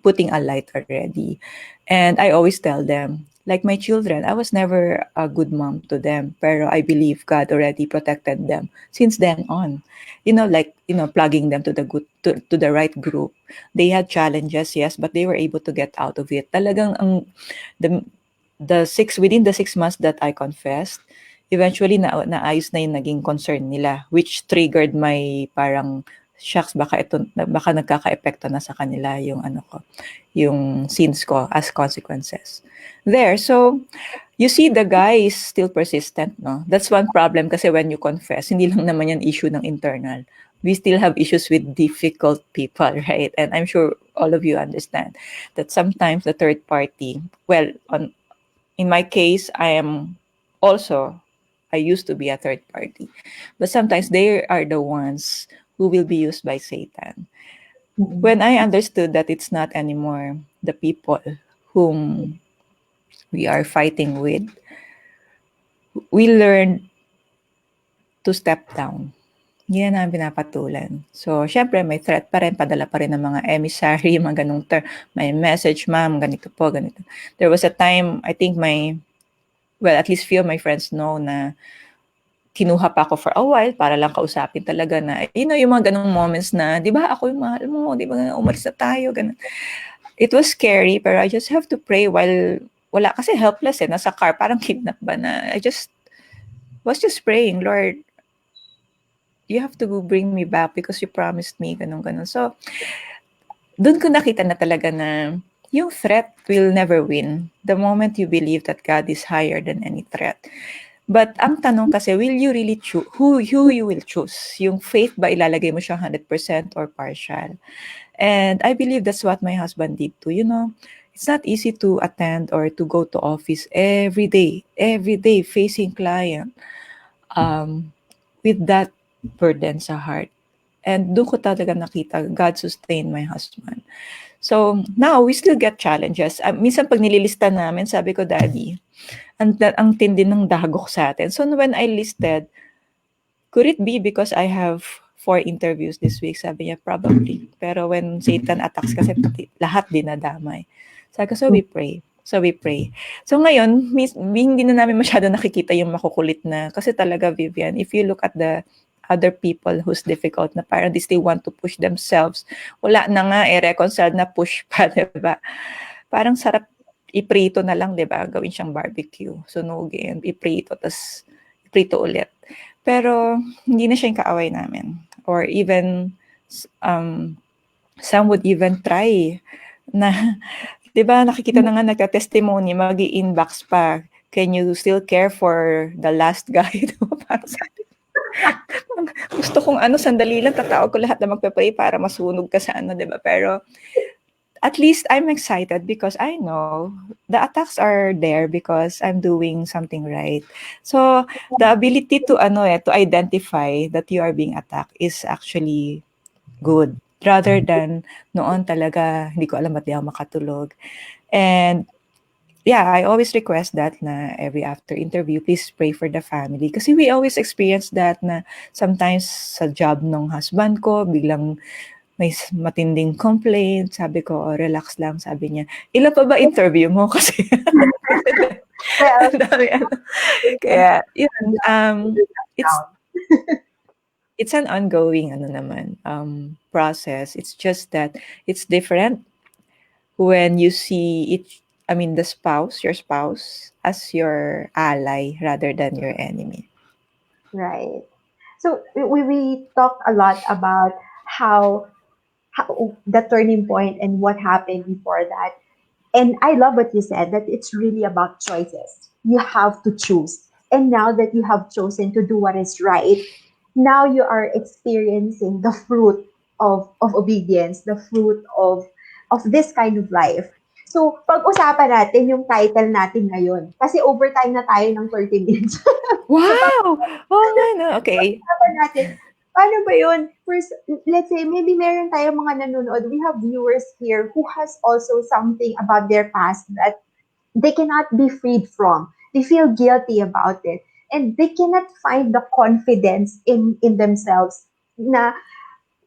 [SPEAKER 2] putting a light already. And I always tell them, like my children, I was never a good mom to them, pero I believe God already protected them since then on. Like, plugging them to the to the right group. They had challenges, yes, but they were able to get out of it. Talagang the within the 6 months that I confessed, eventually naayos na yung naging concern nila, which triggered my parang shucks, baka nagkaka-epekto na sa kanila yung yung sins ko as consequences. There, so you see the guy is still persistent, no? That's one problem kasi when you confess, hindi lang naman yan issue ng internal. We still have issues with difficult people, right? And I'm sure all of you understand that sometimes the third party, well, in my case, I used to be a third party. But sometimes they are the ones who will be used by Satan.
[SPEAKER 1] Mm-mm.
[SPEAKER 2] When I understood that it's not anymore the people whom we are fighting with, we learned to step down. Yan ang pinapatulan. So, syempre, may threat pa rin, padala pa rin ng mga emissary, mga ganung may message, ma'am, ganito po, ganito. There was a time, I think at least few of my friends know na kinuha pa ako for a while para lang kausapin talaga na, yung mga ganung moments na, di ba, ako yung mahal mo, di ba, umalis na tayo, ganun. It was scary, pero I just have to pray while, wala, kasi helpless nasa car, parang kidnap ba na, I just was just praying, Lord, you have to bring me back because you promised me, ganun. So, doon ko nakita na talaga na yung threat will never win the moment you believe that God is higher than any threat. But ang tanong kasi, will you really choose? Who you will choose? Yung faith ba ilalagay mo siya 100% or partial? And I believe that's what my husband did too. It's not easy to attend or to go to office every day facing client with that burden sa heart. And doon ko talaga nakita, God sustained my husband. So, now, we still get challenges. Minsan pag nililista namin, sabi ko, Daddy, ang tindi ng dagok sa atin. So, when I listed, could it be because I have 4 interviews this week? Sabi niya, probably. Pero when Satan attacks kasi lahat dinadamay. Sabi ko, So we pray. So ngayon, hindi na namin masyado nakikita yung makukulit na. Kasi talaga, Vivian, if you look at the other people who's difficult na parang they still want to push themselves, wala na nga reconciled na push pa, diba? Parang sarap iprito na lang, diba? Gawin siyang barbecue. Sunugin, iprito, tas iprito ulit. Pero hindi na siya yung kaaway namin. Or even, some would even try na, di ba, nakikita na nga nagka-testimony, mag-i-inbox pa, can you still care for the last guy? Para sabi, gusto kong sandali lang, tatawag ko lahat na magpe-pray para masunog ka sa di ba? Pero, at least I'm excited because I know the attacks are there because I'm doing something right. So, the ability to to identify that you are being attacked is actually good rather than noon talaga hindi ko alam ba't di ako makatulog. And yeah, I always request that na every after interview, please pray for the family. Kasi we always experience that na sometimes sa job ng husband ko, biglang may matinding complaint. Sabi ko, oh, relax lang. Sabi niya, ilan pa ba interview mo? Kasi
[SPEAKER 1] Well,
[SPEAKER 2] ang dami. Kaya, yun, it's it's an ongoing process. It's just that it's different when you see your spouse as your ally rather than your enemy.
[SPEAKER 1] right. So we talked a lot about how the turning point and what happened before that. And I love what you said that it's really about choices. You have to choose. And now that you have chosen to do what is right, now you are experiencing the fruit of obedience, the fruit of this kind of life. So, pag-usapan natin yung title natin ngayon. Kasi overtime na tayo ng 30 minutes.
[SPEAKER 2] Wow! Oh, no. Okay.
[SPEAKER 1] Pag-usapan natin, paano ba yun? First, let's say, maybe meron tayong mga nanonood. We have viewers here who has also something about their past that they cannot be freed from. They feel guilty about it. And they cannot find the confidence in themselves na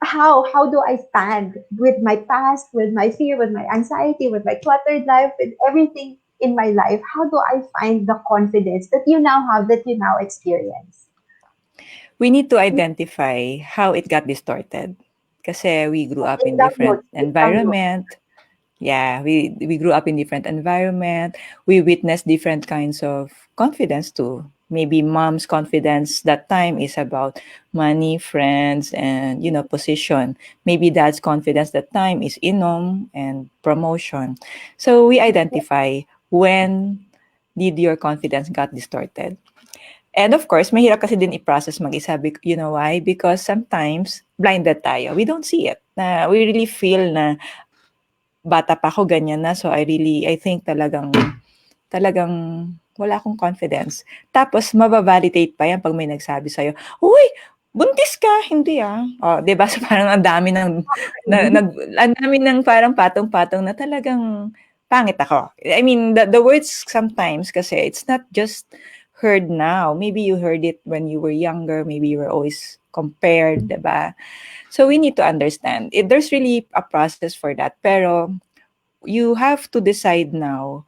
[SPEAKER 1] how do I stand with my past, with my fear, with my anxiety, with my cluttered life, with everything in my life? How do I find the confidence that you now have, that you now experience?
[SPEAKER 2] We need to identify how it got distorted. Kasi we grew up
[SPEAKER 1] Take
[SPEAKER 2] in
[SPEAKER 1] down
[SPEAKER 2] different
[SPEAKER 1] notes. Take down notes.
[SPEAKER 2] environment. Yeah, we grew up in different environment. We witnessed different kinds of confidence too. Maybe mom's confidence that time is about money, friends, and position. Maybe dad's confidence that time is inom and promotion. So we identify when did your confidence got distorted. And of course, mahirap kasi din i-process mag-isa. You know why? Because sometimes blinded tayo. We don't see it. Na we really feel na bata pa ako, ganyan na. So I think talagang wala akong confidence. Tapos mababalidate pa yan pag may nagsabi sa'yo, uy, buntis ka, hindi ah. Oh, 'di ba? So parang ang dami ng ang dami ng parang patong-patong na talagang pangit ako. I mean, the words sometimes kasi it's not just heard now. Maybe you heard it when you were younger, maybe you were always compared, 'di ba? So we need to understand. There's really a process for that. Pero you have to decide now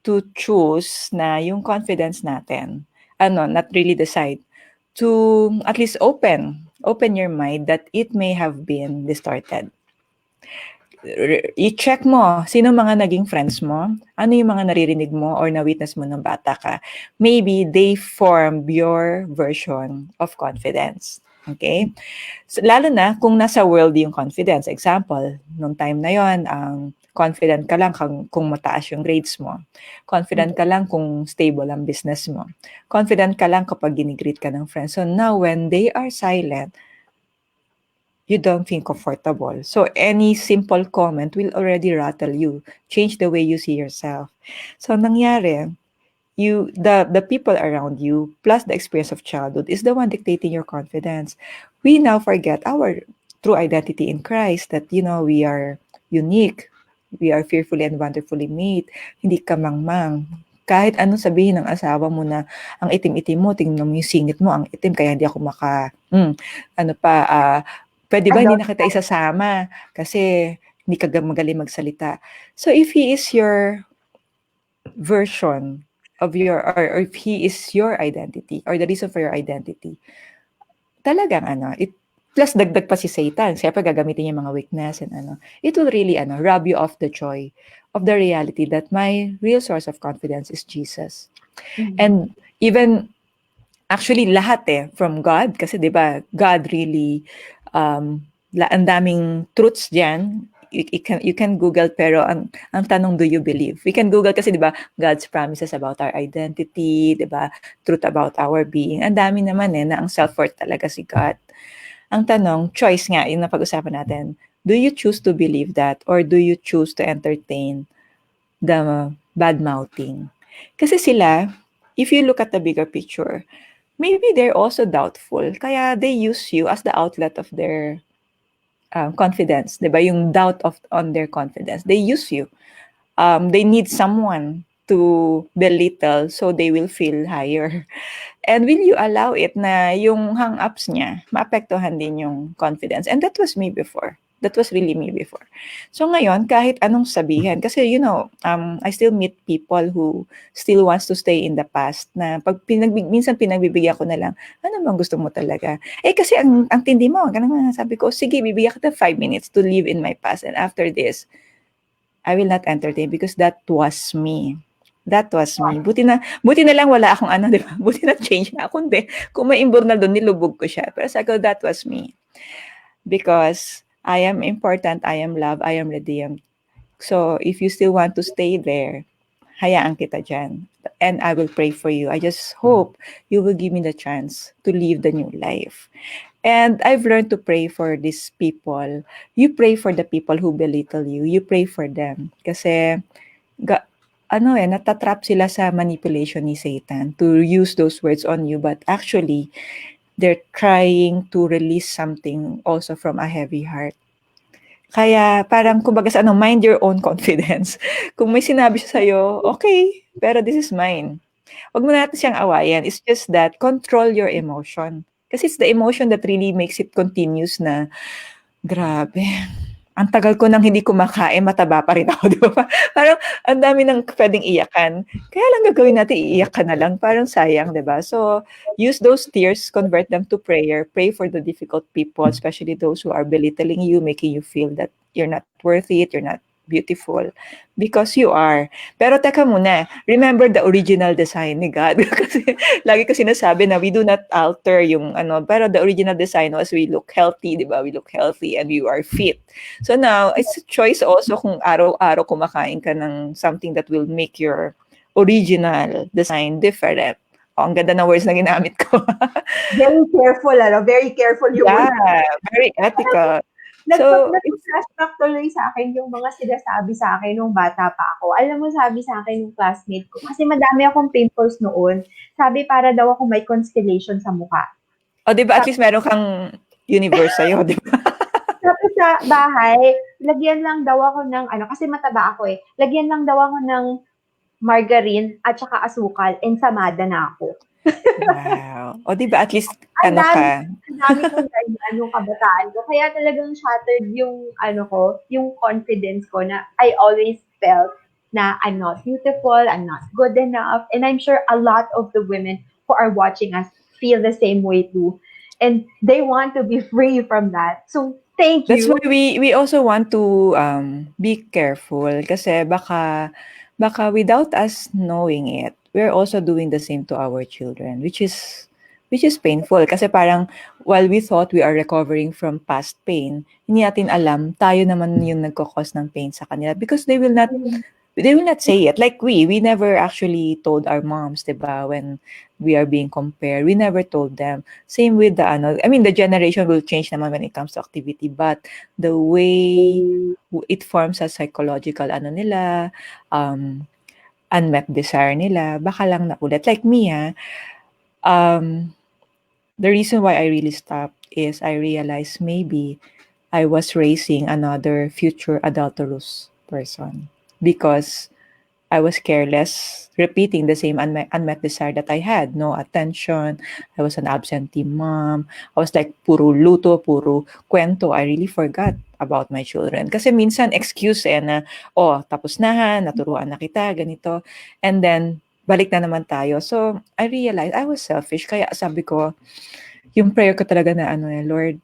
[SPEAKER 2] to choose na yung confidence natin, not really decide, to at least open your mind that it may have been distorted. I-check mo, sino mga naging friends mo, ano yung mga naririnig mo or na-witness mo nung bata ka. Maybe they form your version of confidence. Okay? So, lalo na kung nasa world yung confidence. Example, nung time na yon, ang confident ka lang kung mataas yung grades mo. Confident ka lang kung stable ang business mo. Confident ka lang kapag ginigreet ka ng friends. So now, when they are silent, you don't feel comfortable. So any simple comment will already rattle you, change the way you see yourself. So nangyari, the people around you plus the experience of childhood is the one dictating your confidence. We now forget our true identity in Christ, that we are unique, we are fearfully and wonderfully made. Hindi ka mangmang. Kahit anong sabihin ng asawa mo na ang itim-itim mo, tingnan mo yung singit mo, ang itim, kaya hindi ako ano pa, pwede ba hindi
[SPEAKER 1] Adult.
[SPEAKER 2] na kita isasama kasi hindi ka magaling magsalita. So if he is your version of your, or if he is your identity or the reason for your identity, talagang plus dagdag pa si Satan, siyempre gagamitin niya yung mga weakness and it will really rob you of the joy of the reality that my real source of confidence is Jesus.
[SPEAKER 1] Mhm.
[SPEAKER 2] And even actually lahat from God, kasi 'di ba God really ang daming truths diyan. You can Google, pero ang tanong, do you believe? We can Google kasi 'di ba God's promises about our identity, 'di ba? Truth about our being. Ang dami naman na ang self-worth talaga si God. Ang tanong, choice nga, yung napag-usapan natin. Do you choose to believe that, or do you choose to entertain the bad mouthing? Kasi sila, if you look at the bigger picture, maybe they're also doubtful. Kaya they use you as the outlet of their confidence. Diba? Yung doubt on their confidence. They use you. They need someone to belittle so they will feel higher. And will you allow it na yung hang-ups niya, maapektuhan din yung confidence? And that was me before. That was really me before. So ngayon, kahit anong sabihin, kasi I still meet people who still wants to stay in the past, na pag minsan pinagbibigyan ko na lang, ano bang gusto mo talaga? Kasi ang tindi mo, ganun nga, sabi ko, sige, bibigyan kita 5 minutes to live in my past, and after this, I will not entertain, because that was me. That was me. Buti na lang wala akong di ba? Buti na change na ako. Hindi. Kung may imburnal doon, nilubog ko siya. Pero sabi ko, that was me. Because I am important, I am loved, I am redeemed. So, if you still want to stay there, hayaan kita dyan. And I will pray for you. I just hope you will give me the chance to live the new life. And I've learned to pray for these people. You pray for the people who belittle you. You pray for them. Kasi, ga, natatrap sila sa manipulation ni Satan to use those words on you. But actually, they're trying to release something also from a heavy heart. Kaya parang kumbaga sa mind your own confidence. Kung may sinabi siya sa'yo, okay, pero this is mine. Wag mo natin siyang awayan. It's just that control your emotion. Kasi it's the emotion that really makes it continuous na Grabe. Ang tagal ko nang hindi kumakain, mataba pa rin ako, 'di ba? Parang ang dami ng puwedeng iyakan. Kaya lang gagawin natin, iiyak ka na lang, parang sayang, 'di ba? So, use those tears, convert them to prayer. Pray for the difficult people, especially those who are belittling you, making you feel that you're not worth it, you're not beautiful, because you are. Pero teka muna, remember the original design ni God. Kasi lagi ko sinasabi na we do not alter yung ano, pero the original design was we look healthy, 'di ba? We look healthy and we are fit. So now, it's a choice also kung araw-araw kumakain ka ng something that will make your original design different. Oh, ang ganda ng words na ginamit ko.
[SPEAKER 1] Very careful, ano, very careful yung
[SPEAKER 2] Yeah,
[SPEAKER 1] word.
[SPEAKER 2] very ethical. So, it's
[SPEAKER 1] Nagpa-flashback tuloy sa'kin yung mga sinasabi sa'kin nung bata pa ako. Alam mo, sabi sa'kin nung classmate ko, kasi madami akong pimples noon. Sabi, para daw ako may constellation sa mukha.
[SPEAKER 2] oh, 'di ba at
[SPEAKER 1] Tapos,
[SPEAKER 2] least meron kang universe sa'yo, 'di ba?
[SPEAKER 1] tapos sa bahay, lagyan lang daw ako ng ano, kasi mataba ako eh. Lagyan lang daw ako ng margarine at saka asukal, ensamada na ako.
[SPEAKER 2] Wow. Oh, 'di ba at least
[SPEAKER 1] Ang
[SPEAKER 2] ano
[SPEAKER 1] dami,
[SPEAKER 2] ka,
[SPEAKER 1] ang dami kong ganyan nung kabataan ko. Kaya talagang shattered yung ano ko, yung confidence ko na I always felt na I'm not beautiful, I'm not good enough. And I'm sure a lot of the women who are watching us feel the same way too. And they want to be free from that. So thank
[SPEAKER 2] that's why
[SPEAKER 1] you.
[SPEAKER 2] we also want to be careful kasi baka without us knowing it, we're also doing the same to our children, which is painful kasi parang while we thought we are recovering from past pain, hindi natin alam tayo naman yung nagko-cause ng pain sa kanila because they will not say it. Like we never actually told our moms, 'di ba, when we are being compared. We never told them. Same with the ano, I mean, the generation will change naman when it comes to activity, but the way it forms a psychological ano nila, um, unmet desire nila, baka lang naulit. Like me, um, the reason why I really stopped is I realized maybe I was raising another future adulterous person because I was careless, repeating the same unmet desire that I had. No attention. I was an absentee mom. I was like, puro luto, puro kwento. I really forgot about my children. Kasi minsan excuse na, oh, tapos na ha, naturuan na kita, ganito. And then, balik na naman tayo. So, I realized I was selfish. Kaya sabi ko, yung prayer ko talaga na ano Lord,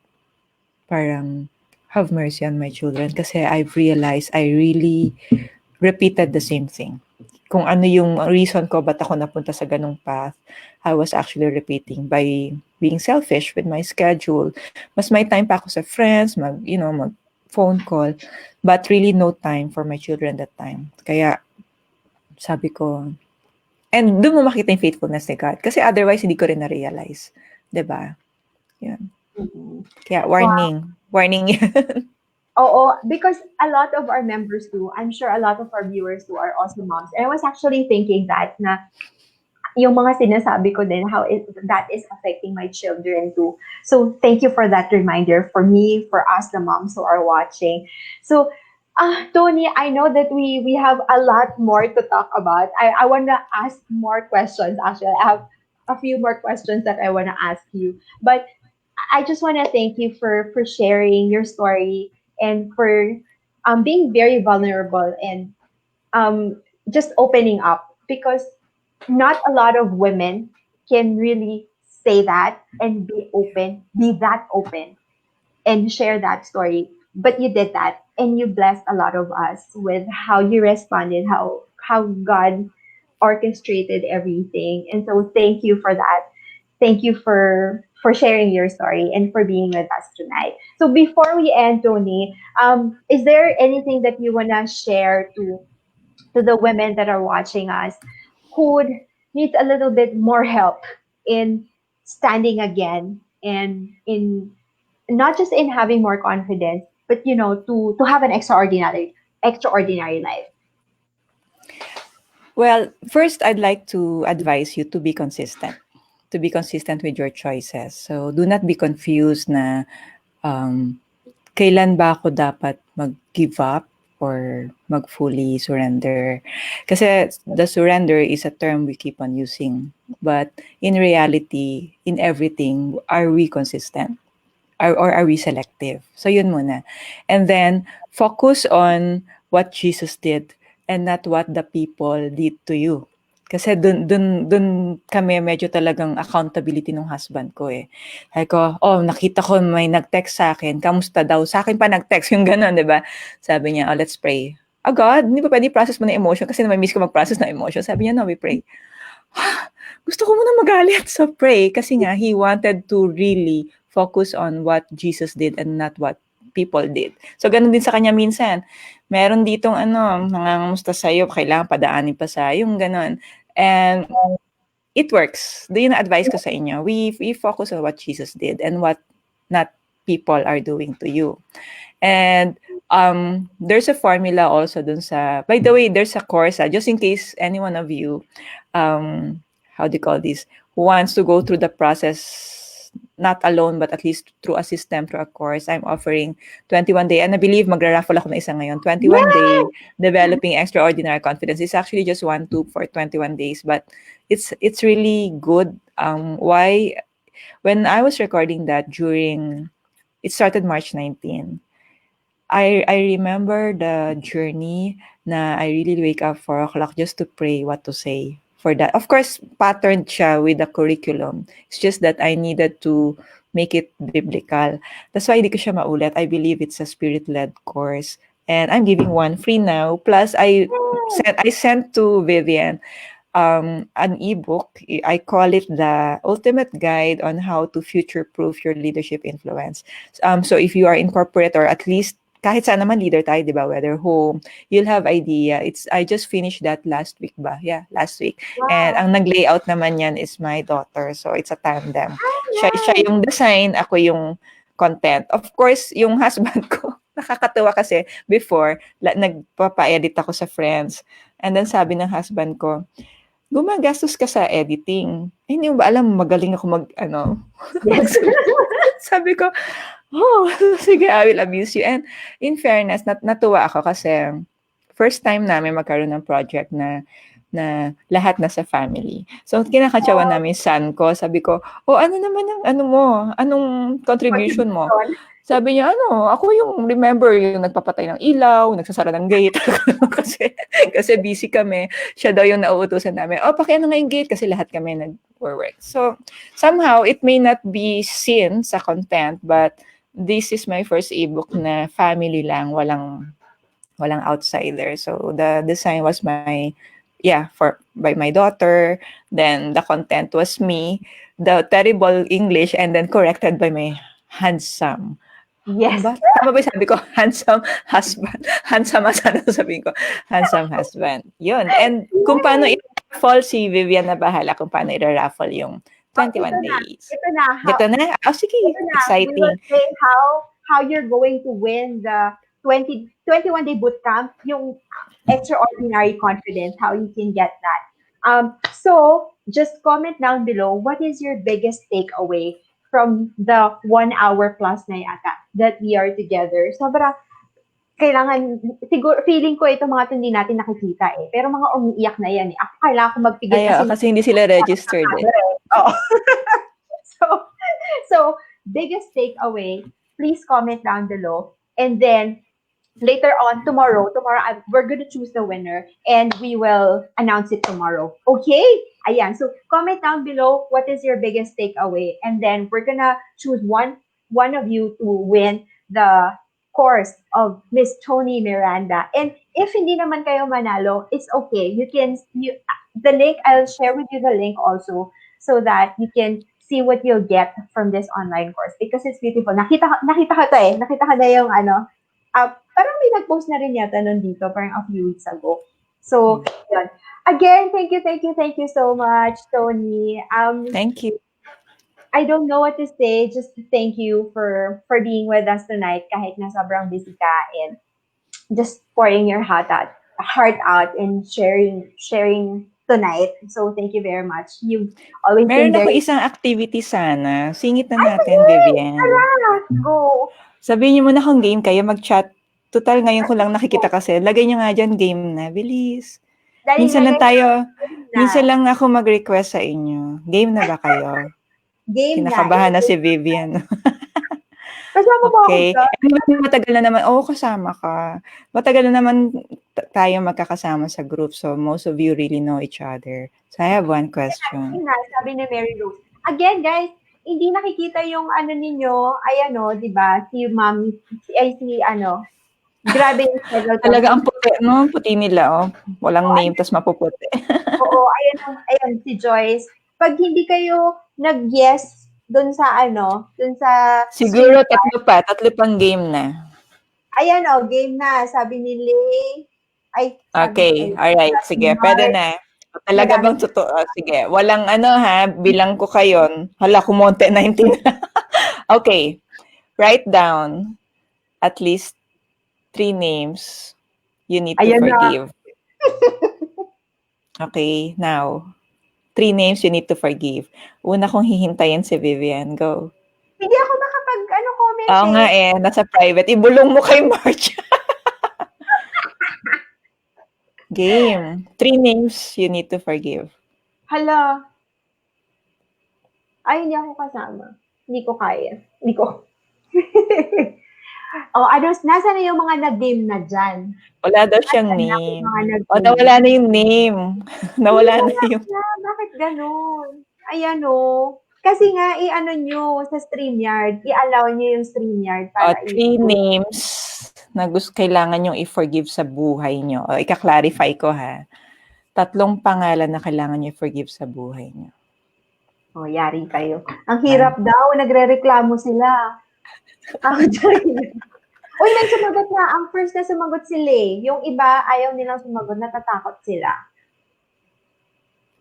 [SPEAKER 2] parang have mercy on my children. Kasi I've realized I really repeated the same thing. Kung ano yung reason ko ba't ako napunta sa ganung path, I was actually repeating by being selfish with my schedule. Mas may time pa ako sa friends, mag phone call, but really no time for my children that time. Kaya sabi ko, and doon mo makita yung faithfulness ni God. Kasi otherwise, hindi ko rin na-realize. 'Di ba? Yun. Kaya
[SPEAKER 1] Wow.
[SPEAKER 2] warning yan.
[SPEAKER 1] Oo, because a lot of our members do. I'm sure a lot of our viewers too are also moms. And I was actually thinking that na yung mga sinasabi ko din, how that is affecting my children too. So thank you for that reminder for me, for us, the moms who are watching. So, Tony, I know that we have a lot more to talk about. I want to ask more questions. Actually, I have a few more questions that I want to ask you. But I just want to thank you for sharing your story and for being very vulnerable and just opening up because not a lot of women can really say that and be that open and share that story. But you did that and you blessed a lot of us with how you responded, how God orchestrated everything. And so thank you for that. Thank you for sharing your story and for being with us tonight. So before we end, Tony, is there anything that you wanna share to the women that are watching us who needs a little bit more help in standing again and in not just in having more confidence, but to have an extraordinary life.
[SPEAKER 2] Well, first, I'd like to advise you to be consistent. To be consistent with your choices. So, do not be confused na um, kailan ba ako dapat mag-give up or mag-fully surrender. Kasi the surrender is a term we keep on using. But in reality, in everything, are we consistent? or are we selective? So yun muna. And then focus on what Jesus did and not what the people did to you. Kasi dun kami medyo talagang accountability ng husband ko eh. Sabi ko, oh, nakita ko may nag-text sa akin, kamusta daw? Sa akin pa nag-text, yung gano'n, di ba? Sabi niya, oh, let's pray. Oh God, hindi pa pwede process mo na emotion kasi may miss ko mag-process ng emotion. Sabi niya, no, we pray. Gusto ko muna magalit sa pray kasi nga he wanted to really focus on what Jesus did and not what people did. So, ganun din sa kanya minsan. Meron ditong nangangamusta sa'yo, kailangan padaanin pa sa yung ganun. And it works. Do yun na-advise ko sa inyo. We focus on what Jesus did and what not people are doing to you. And there's a formula also dun sa, by the way, there's a course, just in case any one of you, how do you call this, who wants to go through the process, not alone, but at least through a system, through a course, I'm offering 21 day, and I believe magra-raffle ako na isa ngayon, 21
[SPEAKER 1] Yeah!
[SPEAKER 2] day developing extraordinary confidence. It's actually just one tube for 21 days, but it's really good. Why? When I was recording that during, it started March 19. I remember the journey na I really wake up 4 o'clock just to pray what to say for that. Of course, patterned siya with the curriculum. It's just that I needed to make it biblical. That's why hindi ko siya maulit. I believe it's a spirit-led course. And I'm giving one free now. Plus, I sent to Vivian an ebook. I call it the ultimate guide on how to future-proof your leadership influence. So if you are in corporate or at least kahit saan naman leader tayo, di ba? Whether home, you'll have idea. I just finished that last week ba? Yeah, last week. And
[SPEAKER 1] Wow.
[SPEAKER 2] ang nag-layout naman yan is my daughter. So it's a tandem. Siya
[SPEAKER 1] Nice.
[SPEAKER 2] yung design, ako yung content. Of course, yung husband ko, nakakatuwa kasi before, nagpapa-edit ako sa Friends. And then sabi ng husband ko, gumagastos ka sa editing. Eh, hindi mo ba alam, magaling ako
[SPEAKER 1] Yes.
[SPEAKER 2] magsulat. Sabi ko, oh, sige, I will abuse you. And in fairness, natuwa ako kasi first time namin magkaroon ng project na lahat na sa family. So, kinakatsawan namin son ko. Sabi ko, oh, ano naman ang ano mo? Anong contribution mo?
[SPEAKER 1] Contribution.
[SPEAKER 2] Sabi niya, ako yung remember yung nagpapatay ng ilaw, nagsasara ng gate. kasi busy kami. Siya daw yung nauutusan namin. Oh, pakiano nga yung gate kasi lahat kami nag-work. So, somehow, it may not be seen sa content, but this is my first ebook na family lang, walang outsider. So, the design was by my daughter. Then, the content was me. The terrible English and then corrected by my handsome. Ano
[SPEAKER 1] Yes.
[SPEAKER 2] ba? Tama ba yung sabi ko? Handsome husband. Handsome as ano sabihin ko? Handsome husband. Yun. And kung paano
[SPEAKER 1] Yes.
[SPEAKER 2] i-raffle, si Vivian na bahala kung paano i-raffle yung
[SPEAKER 1] Oh, ito
[SPEAKER 2] 21
[SPEAKER 1] na.
[SPEAKER 2] days.
[SPEAKER 1] Ito na.
[SPEAKER 2] Gito na? Oh, sige.
[SPEAKER 1] Ito na. We will
[SPEAKER 2] Exciting.
[SPEAKER 1] say how you're going to win the 21 day bootcamp, yung extraordinary confidence, how you can get that. So just comment down below, what is your biggest takeaway from the 1 hour plus na yata that we are together? Sobra, kailangan, siguro, feeling ko ito mga hindi natin nakikita eh. Pero mga umiiyak na yan eh. Ako kailangan ko magpigil
[SPEAKER 2] Ay,
[SPEAKER 1] kasi
[SPEAKER 2] kasi hindi sila registered eh.
[SPEAKER 1] Oo. so, so, biggest takeaway, please comment down below. And then, later on, tomorrow, we're going to choose the winner and we will announce it tomorrow. Okay? Ayan. So, comment down below what is your biggest takeaway. And then, we're gonna choose one of you to win the course of Miss Toni Miranda. And if hindi naman kayo manalo, it's okay. The link, I'll share with you the link also so that you can see what you'll get from this online course because it's beautiful. Nakita ko to eh. Nakita ko na yung parang may nag-post na rin yata nun dito parang a few weeks ago. So, yun. Again, thank you so much, Toni.
[SPEAKER 2] Thank you.
[SPEAKER 1] I don't know what to say. Just thank you for being with us tonight kahit na sobrang busy ka and just pouring your heart out and sharing tonight. So thank you very much. You've always been
[SPEAKER 2] Meron ako
[SPEAKER 1] very...
[SPEAKER 2] isang activity sana. Singit na
[SPEAKER 1] Ay,
[SPEAKER 2] natin,
[SPEAKER 1] sige!
[SPEAKER 2] Vivian.
[SPEAKER 1] Tara! Go!
[SPEAKER 2] Sabihin niyo muna kung game kayo, mag-chat. Total, ngayon ko lang nakikita kasi. Lagay niyo nga dyan, game na. Bilis.
[SPEAKER 1] Dali,
[SPEAKER 2] Minsan lang
[SPEAKER 1] lagay
[SPEAKER 2] tayo,
[SPEAKER 1] na.
[SPEAKER 2] minsan lang ako mag-request sa inyo. Game na ba kayo?
[SPEAKER 1] Game na.
[SPEAKER 2] Kinakabahan na si Vivian.
[SPEAKER 1] Kasama ba ako
[SPEAKER 2] Okay.
[SPEAKER 1] dyan?
[SPEAKER 2] Matagal na naman, oo, kasama ka. Matagal na naman tayo magkakasama sa group. So, most of you really know each other. So, I have one question.
[SPEAKER 1] Yun nga, sabi ni Mary Rose. Again, guys, hindi nakikita yung ano ninyo, ay ano, di ba, si ma'am, si ano, grabe yung schedule ko.
[SPEAKER 2] Talaga ang puti, no? Puti nila, oh. Walang
[SPEAKER 1] Oo,
[SPEAKER 2] name, tas mapuputi.
[SPEAKER 1] oo, ayan, si Joyce. Pag hindi kayo nag-yes dun sa ano, dun sa stream,
[SPEAKER 2] Siguro tatlo pang game na.
[SPEAKER 1] ayan o, game na, sabi ni Lay, ay, sabi,
[SPEAKER 2] Okay,
[SPEAKER 1] ay,
[SPEAKER 2] alright,
[SPEAKER 1] sabi ni
[SPEAKER 2] sige, pwede
[SPEAKER 1] Mark,
[SPEAKER 2] na. Talaga
[SPEAKER 1] madami.
[SPEAKER 2] bang totoo? Sige, walang ano ha, bilang ko kayo. Hala, kumonte 19. Okay, write down at least 3 names you need to
[SPEAKER 1] Ayan na.
[SPEAKER 2] forgive. Okay, now, 3 names you need to forgive. Una kong hihintayin si Vivian. Go.
[SPEAKER 1] Hindi ako makapag, ano, comment
[SPEAKER 2] Oo nga
[SPEAKER 1] eh.
[SPEAKER 2] eh, nasa private. Ibulong mo kay March. Game. 3 names you need to forgive.
[SPEAKER 1] Hala, ay, hindi ako kasama. Hindi ko kaya. Hindi ko. Oh, ano, nasa na yung mga nag-game na dyan?
[SPEAKER 2] Wala daw siyang
[SPEAKER 1] Nasaan na yung
[SPEAKER 2] name.
[SPEAKER 1] mga
[SPEAKER 2] O,
[SPEAKER 1] nag-game?
[SPEAKER 2] nawala na yung name.
[SPEAKER 1] Uy,
[SPEAKER 2] Nawala na
[SPEAKER 1] wala
[SPEAKER 2] yung...
[SPEAKER 1] na. Bakit ganun? Ayan o. Kasi nga, i-ano nyo sa StreamYard, i-allow nyo yung StreamYard
[SPEAKER 2] O,
[SPEAKER 1] para
[SPEAKER 2] 3 names na kailangan yung i-forgive sa buhay nyo. O, ika-clarify ko ha. 3 pangalan na kailangan nyo i-forgive sa buhay nyo.
[SPEAKER 1] oh, yari kayo. Ang hirap daw, nagre-reklamo sila. Ako dyan. Uy, may sumagot na. Ang first na sumagot si Lay. Yung iba, ayaw nilang sumagot, natatakot sila.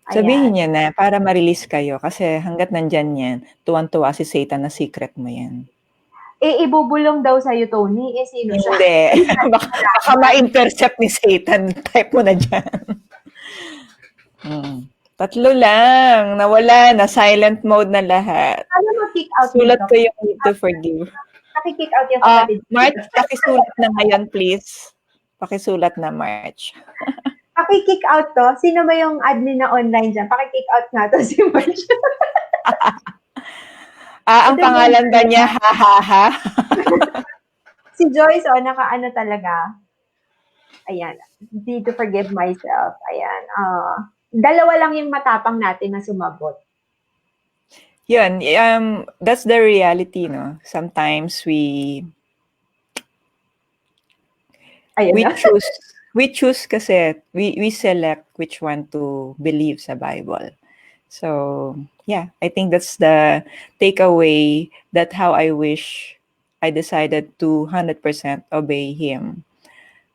[SPEAKER 2] Sabihin
[SPEAKER 1] Ayan.
[SPEAKER 2] niya na para ma-release kayo kasi hangga't nandyan yan, tuwang-tuwa si Satan na secret mo yan.
[SPEAKER 1] Eh, ibubulong daw sa'yo, Tony. Eh, sino siya?
[SPEAKER 2] Hindi. Baka ma-intercept ni Satan. Type mo na dyan. 3 lang. Nawala na. Silent mode na lahat.
[SPEAKER 1] Paano mag-kick out
[SPEAKER 2] Sulat
[SPEAKER 1] dito?
[SPEAKER 2] ko yung need to forgive.
[SPEAKER 1] Naki-kick out yung kapatid.
[SPEAKER 2] March, pakisulat na ngayon, please. Pakisulat na, March.
[SPEAKER 1] Paki-kick out to. Sino ba yung admin na online dyan? Paki-kick out nga to si March.
[SPEAKER 2] Ang pangalan ba niya? Ha, ha, ha?
[SPEAKER 1] Si Joyce, oh, naka-ano talaga. Ayan. Need to forgive myself. Ayan. Dalawa lang yung matapang natin na sumagot.
[SPEAKER 2] Yun, that's the reality, no? Sometimes we
[SPEAKER 1] Ayan na.
[SPEAKER 2] choose kasi we select which one to believe sa Bible. So, yeah, I think that's the takeaway, that how I wish I decided to 100% obey him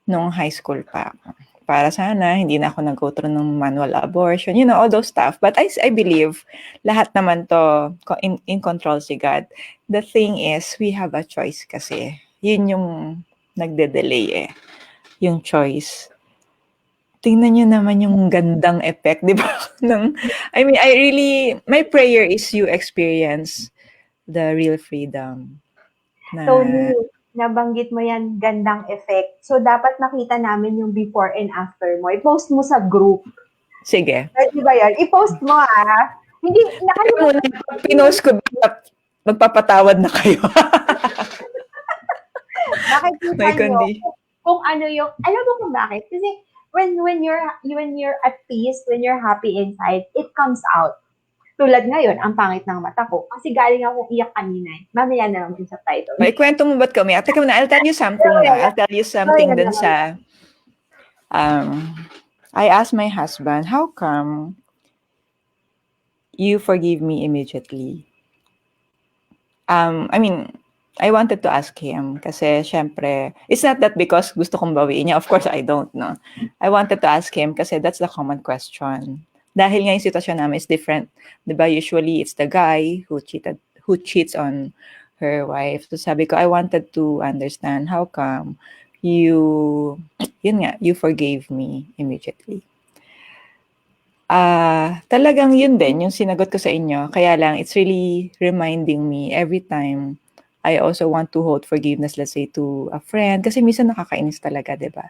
[SPEAKER 2] nung high school pa ako. Para sana hindi na ako nag-go through ng manual abortion, all those stuff. But I believe lahat naman to in control si God. The thing is, we have a choice kasi. Yun yung nagde-delay eh. Yung choice. Tingnan niyo naman yung gandang effect, di ba? I mean, my prayer is you experience the real freedom.
[SPEAKER 1] Tony, nabanggit mo yan, gandang effect. So, dapat makita namin yung before and after mo. I-post mo sa group.
[SPEAKER 2] Sige.
[SPEAKER 1] Pwede ba yan? I-post mo, Hindi, nakalimutan.
[SPEAKER 2] Pinost ko, magpapatawad na kayo.
[SPEAKER 1] Makikita
[SPEAKER 2] May
[SPEAKER 1] nyo
[SPEAKER 2] kundi.
[SPEAKER 1] kung ano yung, alam mo kung bakit? Kasi when you're at peace, when you're happy inside, it comes out. Tulad ngayon, ang pangit ng mata ko. Kasi galing akong iyak kanina. Mamaya na lang din sa title.
[SPEAKER 2] May kwento mo ba't kami? Teka muna, I'll tell you something. I'll tell you something dun sa... I asked my husband, how come you forgive me immediately? I mean, I wanted to ask him kasi syempre, it's not that because gusto kong bawiin niya. Of course, I don't, no? I wanted to ask him kasi that's the common question. Dahil nga yung sitwasyon namin is different. Diba? Usually, it's the guy who cheats on her wife. So sabi ko, I wanted to understand how come you forgave me immediately. Talagang yun din, yung sinagot ko sa inyo. Kaya lang, it's really reminding me every time I also want to hold forgiveness, let's say, to a friend. Kasi minsan nakakainis talaga, di ba?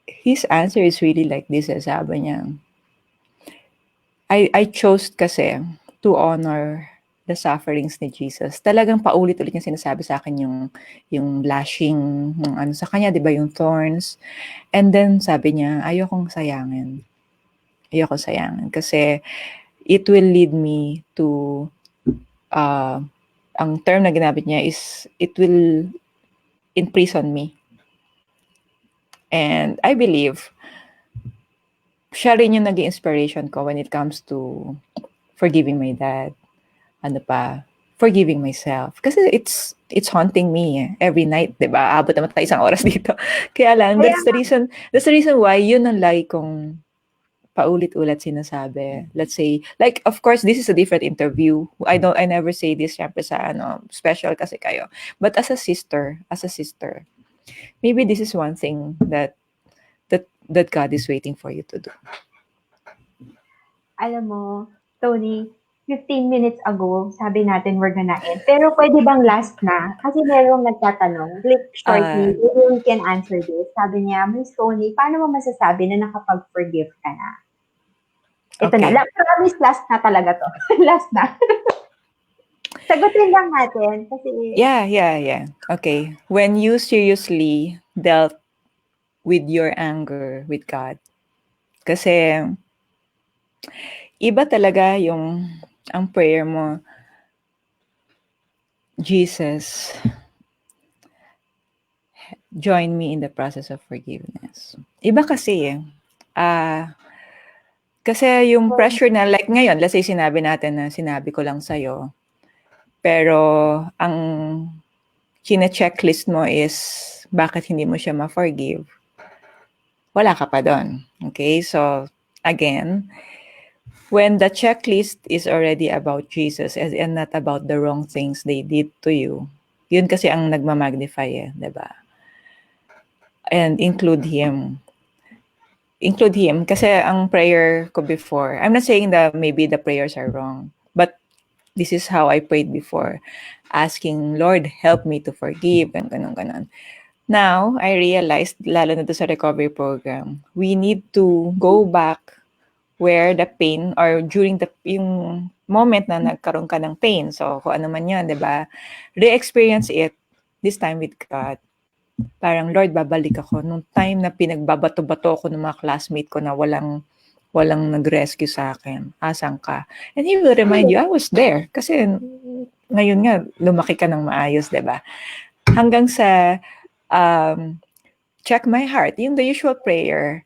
[SPEAKER 2] His answer is really like this, sabi niya. I chose kasi to honor the sufferings ni Jesus. Talagang paulit-ulit niya sinasabi sa akin yung lashing, yung ano sa kanya, 'di ba, yung thorns. And then sabi niya, ayokong sayangin. Ayokong sayangin kasi it will lead me to ang term na ginamit niya is it will imprison me. And I believe siya rin yung naging inspiration ko when it comes to forgiving my dad. Ano pa, forgiving myself. Kasi it's haunting me every night, 'di ba? Abot naman tayo isang oras dito. Kaya lang,
[SPEAKER 1] Kaya
[SPEAKER 2] that's the reason why yun ang lagi kong paulit-ulit sinasabi. Let's say, like, of course, this is a different interview. I never say this syempre sa special kasi kayo. But as a sister, maybe this is one thing that God is waiting for you to do.
[SPEAKER 1] alam mo, Tony, 15 minutes ago, sabi natin we're gonna end. Pero pwede bang last na? Kasi merong nagtatanong, like shortly,
[SPEAKER 2] Uh,
[SPEAKER 1] maybe we can answer this. Sabi niya, Miss Tony, paano mo masasabi na nakapag-forgive ka na? Ito na,
[SPEAKER 2] okay.
[SPEAKER 1] promise last na talaga to. Last na. Sagutin lang natin kasi
[SPEAKER 2] Yeah. Okay. When you seriously dealt with your anger with God, kasi iba talaga yung ang prayer mo, Jesus, join me in the process of forgiveness. Iba kasi kasi yung pressure na like ngayon, let's say sinabi natin na sinabi ko lang sa'yo, pero ang chine-checklist mo is bakit hindi mo siya ma-forgive, wala ka pa doon. Okay? So, again, when the checklist is already about Jesus and not about the wrong things they did to you, yun kasi ang nagmamagnify 'di ba? And include him. Include him kasi ang prayer ko before, I'm not saying that maybe the prayers are wrong, but this is how I prayed before, asking, Lord, help me to forgive, and ganun. Now, I realized, lalo na to sa recovery program, we need to go back where the pain or during yung moment na nagkaroon ka ng pain. So, kung ano man yun, di ba? Re-experience it this time with God. Parang, Lord, babalik ako. Nung time na pinagbabato-bato ako ng mga classmate ko na walang nag-rescue sa akin. Asan ka? And He will remind you, I was there. Kasi ngayon nga, lumaki ka ng maayos, di ba? Hanggang sa check my heart, yung the usual prayer,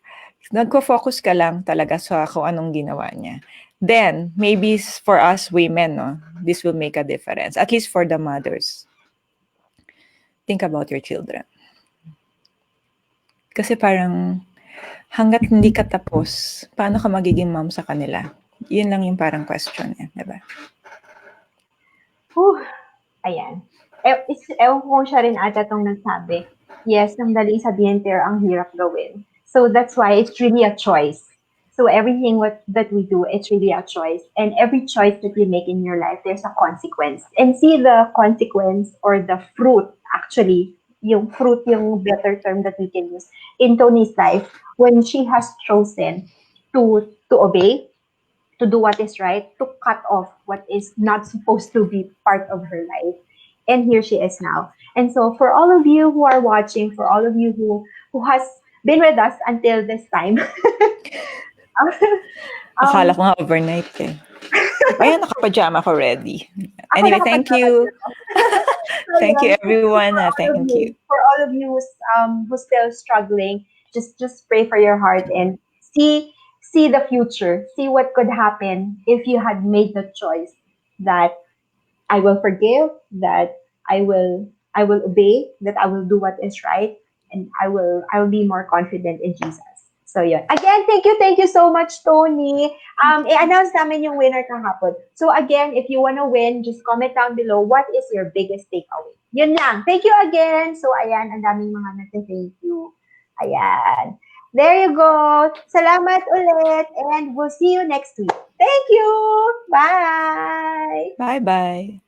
[SPEAKER 2] nagko-focus ka lang talaga sa kung anong ginawa niya. Then, maybe for us women, no, this will make a difference. At least for the mothers. Think about your children. Kasi parang, hanggat hindi ka tapos, paano ka magiging mom sa kanila? Yun lang yung parang question niya, diba?
[SPEAKER 1] ayan. Ewan ko kung siya rin ata itong nagsabi. Yes, nang dali sabihin pero ang hirap gawin. So that's why it's really a choice. So everything that we do, it's really a choice. And every choice that you make in your life, there's a consequence. And see the consequence or the fruit, actually, yung fruit, yung better term that we can use, in Tony's life, when she has chosen to obey, to do what is right, to cut off what is not supposed to be part of her life. And here she is now. And so for all of you who are watching, for all of you who has been with us until this time,
[SPEAKER 2] Akala ko nga overnight eh. Ayan, nakapajama ko ready. Anyway, thank you. Thank you, everyone. Thank you.
[SPEAKER 1] For all of you who's still struggling, just pray for your heart and see the future. See what could happen if you had made the choice that I will forgive, that I will obey, that I will do what is right, and I will be more confident in Jesus. So yun. Again, thank you so much, Tony. I-announce namin yung winner kahapon. So again, if you wanna win, just comment down below what is your biggest takeaway. Yun lang. Thank you again. So ayan, ang daming mga nag-thank you. Ayan. There you go. Salamat ulit and we'll see you next week. Thank you. Bye.
[SPEAKER 2] Bye-bye.